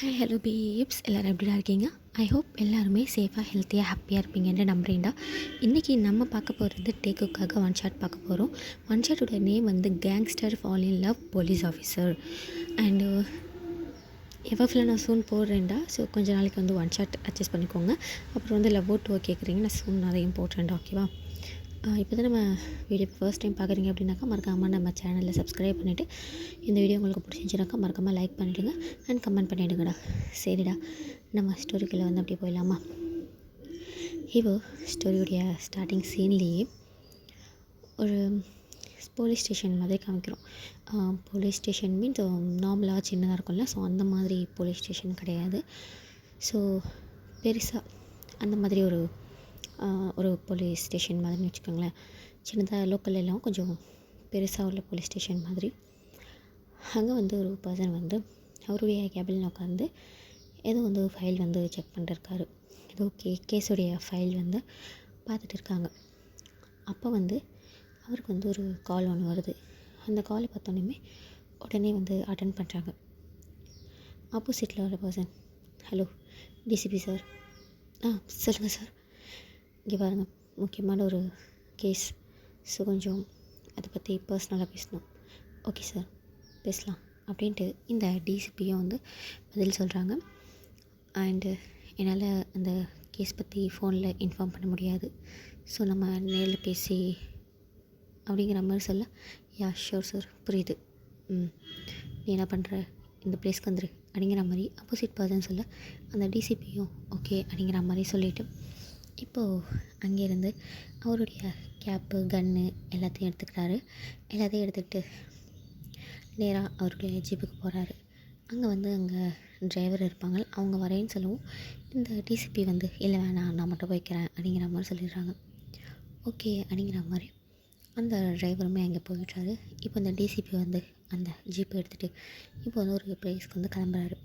Hi hello peeps எல்லோரும் எப்படிடா இருக்கீங்க? ஐ ஹோப் எல்லாருமே சேஃபாக ஹெல்த்தியாக ஹாப்பியாக இருப்பீங்கன்னு நம்புறேன்டா. இன்றைக்கி நம்ம பார்க்க போகிறது டேக்குக்காக ஒன் ஷாட் பார்க்க போகிறோம். ஒன் ஷாட்டோட நேம் வந்து gangster fall in love police officer. And எஃப்எஃப்ல நான் சூன் போடுறேன்டா. ஸோ கொஞ்சம் நாளைக்கு வந்து ஒன் ஷாட் அட்ஜஸ்ட் பண்ணிக்கோங்க. அப்புறம் வந்து லவ் டூ கேட்குறீங்க, நான் சூன் அதையும் போடுறேன்டா. ஓகேவா? இப்போ தான் நம்ம வீடியோ ஃபர்ஸ்ட் டைம் பார்க்குறீங்க அப்படின்னாக்கா மறக்காமல் நம்ம சேனலில் சப்ஸ்கிரைப் பண்ணிவிட்டு இந்த வீடியோ உங்களுக்கு பிடிச்சிருந்துச்சுனாக்கா மறக்காமல் லைக் பண்ணிவிடுங்க அண்ட் கமெண்ட் பண்ணிவிடுங்கடா. சரிடா, நம்ம ஸ்டோரிக்குள்ளே வந்து அப்படியே போயிடலாமா? இப்போ ஸ்டோரியுடைய ஸ்டார்டிங் சீன்லேயே ஒரு போலீஸ் ஸ்டேஷன் மாதிரி காமிக்கிறோம். போலீஸ் ஸ்டேஷன் மீன்ஸ் நார்மலாக சின்னதாக இருக்கும்ல, ஸோ அந்த மாதிரி போலீஸ் ஸ்டேஷன் கிடையாது. ஸோ பெருசாக அந்த மாதிரி ஒரு போலீஸ் ஸ்டேஷன் மாதிரின்னு வச்சுக்கோங்களேன். சின்னதாக லோக்கல் எல்லாம் கொஞ்சம் பெருசாக உள்ள போலீஸ் ஸ்டேஷன் மாதிரி. அங்கே வந்து ஒரு பர்சன் வந்து அவருடைய கேபினில் உட்காந்து ஏதோ வந்து ஃபைல் வந்து செக் பண்ணிட்டுருக்காரு. ஏதோ கேஸுடைய ஃபைல் வந்து பார்த்துட்டு இருக்காங்க. அப்போ வந்து அவருக்கு வந்து ஒரு கால் ஒன்று வருது. அந்த காலை பார்த்தோன்னே உடனே வந்து அட்டென்ட் பண்ணுறாங்க. ஆப்போசிட்டில் ஒரு பர்சன், ஹலோ டிசிபி சார். சொல்லுங்கள் சார். இங்கே பாருங்கள், முக்கியமான ஒரு கேஸ். ஸோ கொஞ்சம் அதை பற்றி பர்சனலாக பேசணும். ஓகே சார், பேசலாம் அப்படின்ட்டு இந்த டிசிபியும் வந்து பதில் சொல்கிறாங்க. அண்டு என்னால் அந்த கேஸ் பற்றி ஃபோனில் இன்ஃபார்ம் பண்ண முடியாது, ஸோ நம்ம நேரில் பேசி அப்படிங்கிற மாதிரி சொல்ல, யா ஷோர் சார், புரியுது. நீ என்ன பண்ணுற, இந்த பிளேஸ்க்கு வந்துரு அப்படிங்கிற மாதிரி ஆப்போசிட் பர்சன் சொல்ல, அந்த டிசிபியும் ஓகே அப்படிங்கிற மாதிரி சொல்லிவிட்டு இப்போது அங்கேருந்து அவருடைய கேப்பு கன்னு எல்லாத்தையும் எடுத்துக்கிட்டாரு. எல்லாத்தையும் எடுத்துக்கிட்டு நேராக அவருடைய ஜீப்புக்கு போகிறாரு. அங்கே டிரைவர் இருப்பாங்க, அவங்க வரேன்னு சொல்லவும் இந்த டிசிபி வந்து இல்லை வேணாம் நான் மட்டும் போய்க்கிறேன் அப்படிங்கிற மாதிரி சொல்லிடுறாங்க. ஓகே அப்படிங்கிற மாதிரி அந்த டிரைவருமே அங்கே போயிட்டாரு. இப்போ இந்த டிசிபி வந்து அந்த ஜீப்பை எடுத்துகிட்டு இப்போ வந்து ஒரு பிளேஸ்க்கு வந்து கிளம்புறாரு.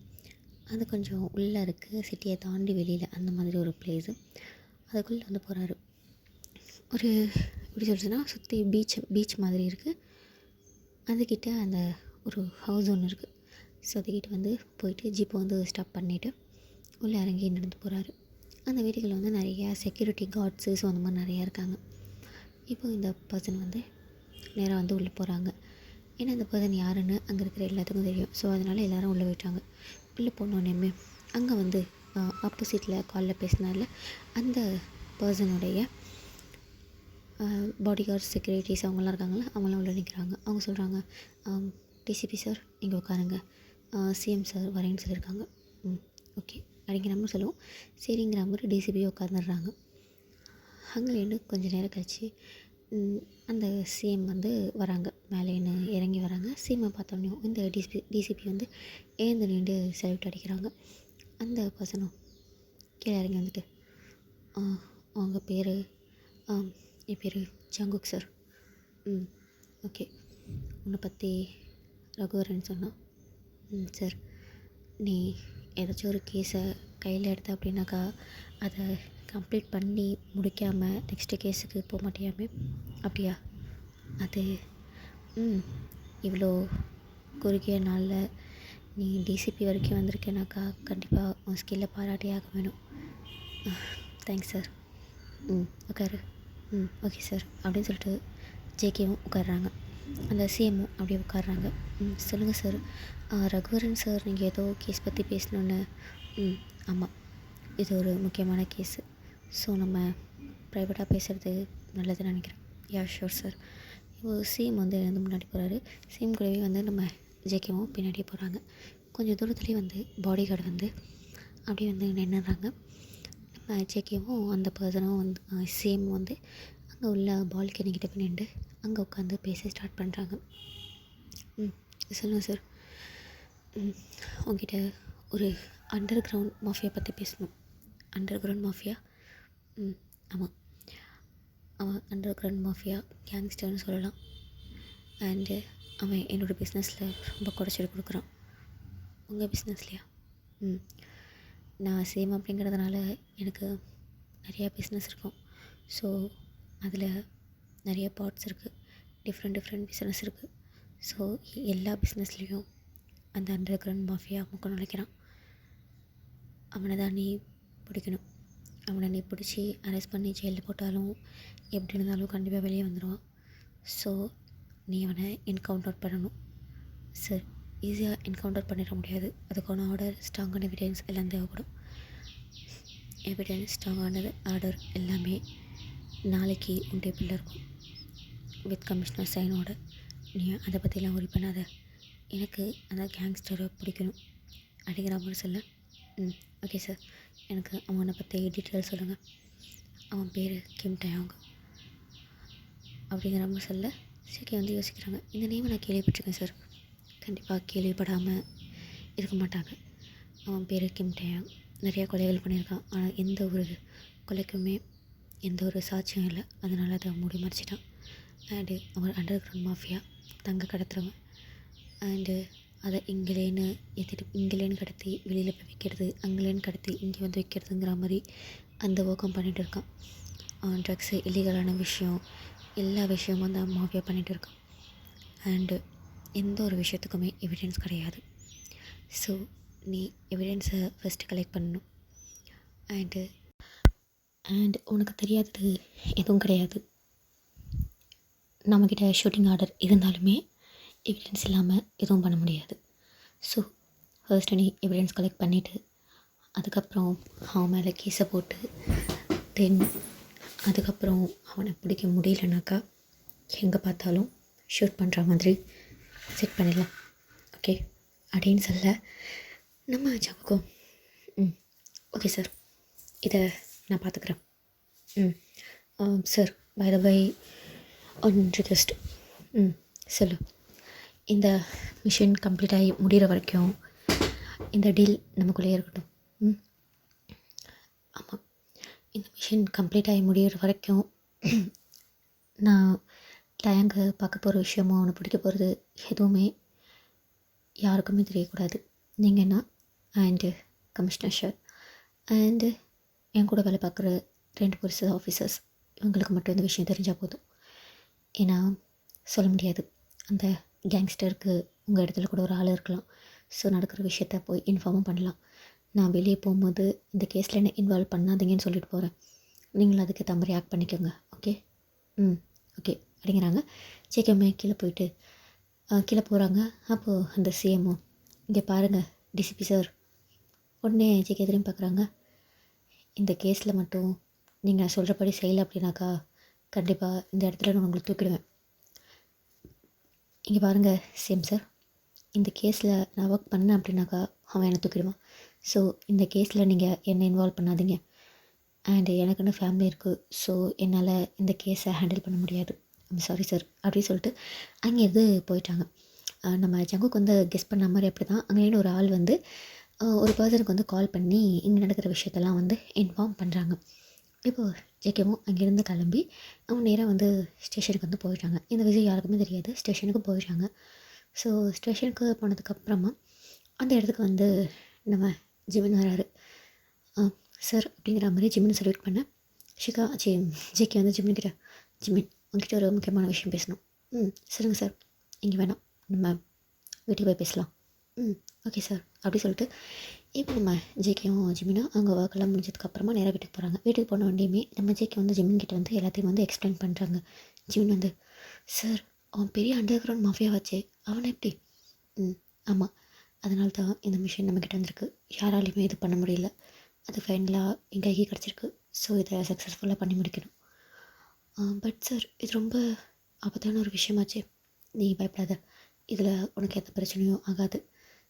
அது கொஞ்சம் உள்ளே இருக்குது, சிட்டியை தாண்டி வெளியில் அந்த மாதிரி ஒரு பிளேஸு. அதுக்குள்ளே வந்து போகிறாரு. ஒரு எப்படி சொல்கிறதுன்னா, சுற்றி பீச் மாதிரி இருக்குது. அதுக்கிட்ட அந்த ஒரு ஹவுஸ் ஒன்று இருக்குது. ஸோ அதுக்கிட்ட வந்து போயிட்டு ஜீப்பை வந்து ஸ்டாப் பண்ணிவிட்டு உள்ளே இறங்கி நடந்து போகிறாரு. அந்த வீடுகளில் வந்து நிறையா செக்யூரிட்டி கார்ட்ஸு, ஸோ அந்த மாதிரி நிறையா இருக்காங்க. இப்போ இந்த பர்சன் வந்து நேராக வந்து உள்ளே போகிறாங்க. ஏன்னா இந்த பர்சன் யாருன்னு அங்கே இருக்கிற எல்லாத்துக்கும் தெரியும். ஸோ அதனால் எல்லோரும் உள்ளே போயிட்டாங்க. உள்ளே போனோடனேமே அங்கே வந்து ஆப்போசிட்டில் காலில் பேசினார்ல அந்த பர்சனுடைய பாடி கார்ட்ஸ், செக்யூரிட்டிஸ் அவங்களாம் இருக்காங்களா, அவங்களாம் உள்ள நிற்கிறாங்க. அவங்க சொல்கிறாங்க, டிசிபி சார் இங்கே உட்காருங்க, சிஎம் சார் வரேன்னு சொல்லியிருக்காங்க. ஓகே அப்படிங்கிற மாதிரி சொல்லுவோம். சரிங்கிற மாதிரி டிசிபியை உட்காந்துடுறாங்க. அங்கேருந்து கொஞ்சம் நேரம் கழிச்சு அந்த சிஎம் வந்து வராங்க, மேலேன்னு இறங்கி வராங்க. சிஎம்மை பார்த்தோன்னே இந்த டிசிபி வந்து ஏந்து நின்று சல்யூட் அடிக்கிறாங்க. அந்த பர்சனும் கீழே இறங்கி வந்துட்டு, அவங்க பேர், என் பேர் ஜங்குக் சார். ஓகே, உன்னை பற்றி ரகுவரன் சொன்னான். சார், நீ ஏதாச்சும் ஒரு கேஸை கையில் எடுத்த அப்படின்னாக்கா அதை கம்ப்ளீட் பண்ணி முடிக்காமல் நெக்ஸ்ட்டு கேஸுக்கு போக மாட்டியாமே, அப்படியா? அது இவ்வளோ குறுகிய நாளில் நீ டிசிபி வரைக்கும் வந்திருக்கேனாக்கா கண்டிப்பாக உன் ஸ்கில்லை பாராட்டியாக வேணும். Thanks sir. உட்காரு. ஓகே சார் அப்படின்னு சொல்லிட்டு ஜேகேவும் உட்காடுறாங்க. அந்த சிஎம்மும் அப்படியே உட்காடுறாங்க. சொல்லுங்கள் சார். ரகுவரன் சார், நீங்கள் ஏதோ கேஸ் பற்றி பேசணுன்னு. ஆமாம், இது ஒரு முக்கியமான கேஸு. ஸோ நம்ம ப்ரைவேட்டாக பேசுகிறது நல்லதுன்னு நினைக்கிறேன். யா ஷோர் சார். இப்போது சிஎம் வந்து எழுந்து முன்னாடி போகிறாரு. சிஎம் கூடவே வந்து நம்ம ஜேகேவும் பின்னாடியே போகிறாங்க. கொஞ்சம் தூரத்துலேயே வந்து பாடி கார்டு வந்து அப்படியே வந்து நின்றுறாங்க. நம்ம ஜேகேவும் அந்த பர்சனும் வந்து சிஎம் வந்து அங்கே உள்ள பால்கனிக்கிட்ட போய் நின்று அங்கே உட்காந்து பேச ஸ்டார்ட் பண்ணுறாங்க. சொல்லுங்கள் சார். உங்ககிட்ட ஒரு அண்டர் கிரவுண்ட் மாஃபியா பற்றி பேசணும். Under ground mafia? ஆமாம், அவன் அண்டர் கிரவுண்ட் மாஃபியா கேங்ஸ்டர்னு சொல்லலாம். அண்டு அவன் என்னோடய பிஸ்னஸில் ரொம்ப குறைச்சல் கொடுக்குறான். உங்கள் பிஸ்னஸ்லையா? நான் சேம் அப்படிங்கிறதுனால எனக்கு நிறையா பிஸ்னஸ் இருக்கும். ஸோ அதில் நிறைய பார்ட்ஸ் இருக்குது, டிஃப்ரெண்ட் பிஸ்னஸ் இருக்குது. ஸோ எல்லா பிஸ்னஸ்லேயும் அந்த அண்டர் கிரவுண்ட் மாஃபியா முக்கம் நுழைக்கிறான். அவனை தான் நீ பிடிக்கணும். அவனை நீ பிடிச்சி அரெஸ்ட் பண்ணி ஜெயிலில் போட்டாலும் எப்படி இருந்தாலும் கண்டிப்பாக வெளியே வந்துடுவான். ஸோ நீ அவனை என்கவுண்டர் பண்ணணும். சார், ஈஸியாக என்கவுண்டர் பண்ணிட முடியாது. அதுக்கான ஆர்டர், ஸ்ட்ராங்கான எவிடன்ஸ் எல்லாம் தேவைப்படும். எவிடன்ஸ், ஸ்ட்ராங்கானது, ஆர்டர் எல்லாமே நாளைக்கு உன் டேபிளில் இருக்கும் வித் கமிஷனர் சைனோட. நீ அதை பற்றிலாம் worry பண்ணாத. எனக்கு அந்த கேங்ஸ்டரை பிடிக்கணும் அப்படிங்கிற மாதிரி சொல்ல. ஓகே சார், எனக்கு அவனை பற்றி டீட்டெயில் சொல்லுங்கள். அவன் பேர் கிம் டயாங் அப்படிங்கிற மாதிரி சொல்ல. ஜேகே வந்து யோசிக்கிறாங்க. இந்த நேமை நான் கேள்விப்பட்டிருக்கேன் சார். கண்டிப்பாக கேள்விப்படாமல் இருக்க மாட்டாங்க. அவன் பேர் கிம் டயாங். நிறையா கொலைகள் பண்ணியிருக்கான். ஆனால் எந்த ஒரு கொலைக்குமே எந்த ஒரு சாட்சியம் இல்லை. அதனால் அதை மூடி மறைச்சிட்டான். அண்டு அவன் அண்டர் கிரவுண்ட் மாஃபியா, தங்க கடத்துறவன். அண்டு அதை இங்கிலேன்னு கடத்தி வெளியில் போய் விற்கிறது, அங்கிலேன்னு கடத்தி இங்கே வந்து விற்கிறதுங்கிற மாதிரி அந்த ஒர்க்கம் பண்ணிகிட்டு இருக்கான். ட்ரக்ஸு, இல்லீகலான விஷயம், எல்லா விஷயமும் அந்த மாஃபியா பண்ணிகிட்டு இருக்கான். அண்டு எந்த ஒரு விஷயத்துக்குமே எவிடன்ஸ் கிடையாது. ஸோ நீ எவிடன்ஸை ஃபஸ்ட்டு கலெக்ட் பண்ணணும். அண்ட் உனக்கு தெரியாதது எதுவும் கிடையாது. நம்மக்கிட்ட ஷூட்டிங் ஆர்டர் இருந்தாலுமே எவிடன்ஸ் இல்லாமல் எதுவும் பண்ண முடியாது. ஸோ ஃபர்ஸ்ட்டு நீ எவிடன்ஸ் கலெக்ட் பண்ணிவிட்டு அதுக்கப்புறம் அவன் மேலே கேஸை போட்டு தென் அதுக்கப்புறம் அவனை பிடிக்க முடியலனாக்கா எங்கே பார்த்தாலும் ஷூட் பண்ணுற மாதிரி செட் பண்ணிடலாம். ஓகே அப்படின்னு சொல்ல நம்ம ஜாவுக்கும் ஓகே சார், இதை நான் பார்த்துக்குறேன். Sir, by the by one request. சொல்லு. இந்த மிஷன் கம்ப்ளீட் ஆகி முடிகிற வரைக்கும் இந்த டீல் நமக்குள்ளேயே இருக்கட்டும். ஆமாம், இந்த மிஷன் கம்ப்ளீட் ஆகி முடிகிற வரைக்கும் நான் டயாங்கை பார்க்க போகிற விஷயமோ அவனை பிடிக்க போகிறது எதுவுமே யாருக்குமே தெரியக்கூடாது. நீங்கன்னா அண்டு கமிஷனர் சார் அண்டு என் கூட வேலை பார்க்குற 2 போலீஸ் ஆஃபீஸர்ஸ், இவங்களுக்கு மட்டும் இந்த விஷயம் தெரிஞ்சால் போதும். ஏன்னா சொல்ல முடியாது, அந்த கேங்ஸ்டருக்கு உங்கள் இடத்துல கூட ஒரு ஆள் இருக்கலாம். ஸோ நடக்கிற விஷயத்த போய் இன்ஃபார்மும் பண்ணலாம். நான் வெளியே போகும்போது இந்த கேஸில் என்ன இன்வால்வ் பண்ணாதீங்கன்னு சொல்லிட்டு போகிறேன். நீங்களும் அதுக்கு மாதிரி ஆக்ட் பண்ணிக்கோங்க. ஓகே? ஓகே அப்படிங்கிறாங்க. ஜேகேமே கீழே போகிறாங்க. அப்போது அந்த சிஎம்ஓ, இங்கே பாருங்கள் டிசிபி சார். உடனே ஜேகே எதிரையும் பார்க்குறாங்க. இந்த கேஸில் மட்டும் நீங்கள் சொல்கிறபடி செய்யலை அப்படின்னாக்கா கண்டிப்பாக இந்த இடத்துல நான் உங்களை தூக்கிடுவேன். இங்கே பாருங்கள் சிஎம் சார், இந்த கேஸில் நான் ஒர்க் பண்ணேன் அப்படின்னாக்கா அவன் என்னை தூக்கிடுவான். ஸோ இந்த கேஸில் நீங்கள் என்னை இன்வால்வ் பண்ணாதீங்க. அண்டு எனக்குன்னு ஃபேமிலி இருக்குது. ஸோ என்னால் இந்த கேஸை ஹேண்டில் பண்ண முடியாது. சாரி சார் அப்படின்னு சொல்லிட்டு அங்கேருந்து போயிட்டாங்க. நம்ம ஜங்குக்கு வந்து கெஸ் பண்ண மாதிரி அப்படி தான் அங்கேருந்து ஒரு ஆள் வந்து ஒரு பர்சனுக்கு வந்து கால் பண்ணி இங்கே நடக்கிற விஷயத்தெல்லாம் வந்து இன்ஃபார்ம் பண்ணுறாங்க. இப்போது ஜேகேவும் அங்கேருந்து கிளம்பி அவங்க நேராக வந்து ஸ்டேஷனுக்கு வந்து போயிட்டாங்க. இந்த விஷயம் யாருக்குமே தெரியாது. ஸ்டேஷனுக்கு போயிட்டாங்க. ஸோ ஸ்டேஷனுக்கு போனதுக்கப்புறமா அந்த இடத்துக்கு வந்து நம்ம ஜிமின் வராரு. சார் அப்படிங்கிற மாதிரி ஜிமின் சல்யூட் பண்ண ஜேகே வந்து ஜிமின்கிட்ட, ஜிமின் உங்ககிட்ட ஒரு முக்கியமான விஷயம் பேசணும். சொல்லுங்கள் சார். இங்கே வேணாம், நம்ம வீட்டுக்கு போய் பேசலாம். ஓகே சார் அப்படி சொல்லிட்டு இப்போ நம்ம ஜேகேவும் ஜிமினும் அவங்க ஒர்க்கெல்லாம் முடிஞ்சதுக்கப்புறமா நேராக வீட்டுக்கு போகிறாங்க. வீட்டுக்கு போன வண்டியுமே நம்ம ஜேகே வந்து ஜிமின் கிட்ட வந்து எல்லாத்தையும் வந்து எக்ஸ்பிளைன் பண்ணுறாங்க. ஜிமின் வந்து, சார் அவன் பெரிய அண்டர் கிரவுண்ட் மாஃபியா வச்சு அவனை எப்படி? ஆமாம், அதனால தான் இந்த மிஷின் நம்மக்கிட்ட வந்திருக்கு. யாராலையுமே இது பண்ண முடியல. அது ஃபைனலாக என் கைக்கு கிடச்சிருக்கு. ஸோ இதை சக்ஸஸ்ஃபுல்லாக பண்ணி முடிக்கணும். பட் சார், இது ரொம்ப ஆபத்தான ஒரு விஷயமாச்சு. நீ பயப்படாத, இதில் உனக்கு எந்த பிரச்சனையும் ஆகாது.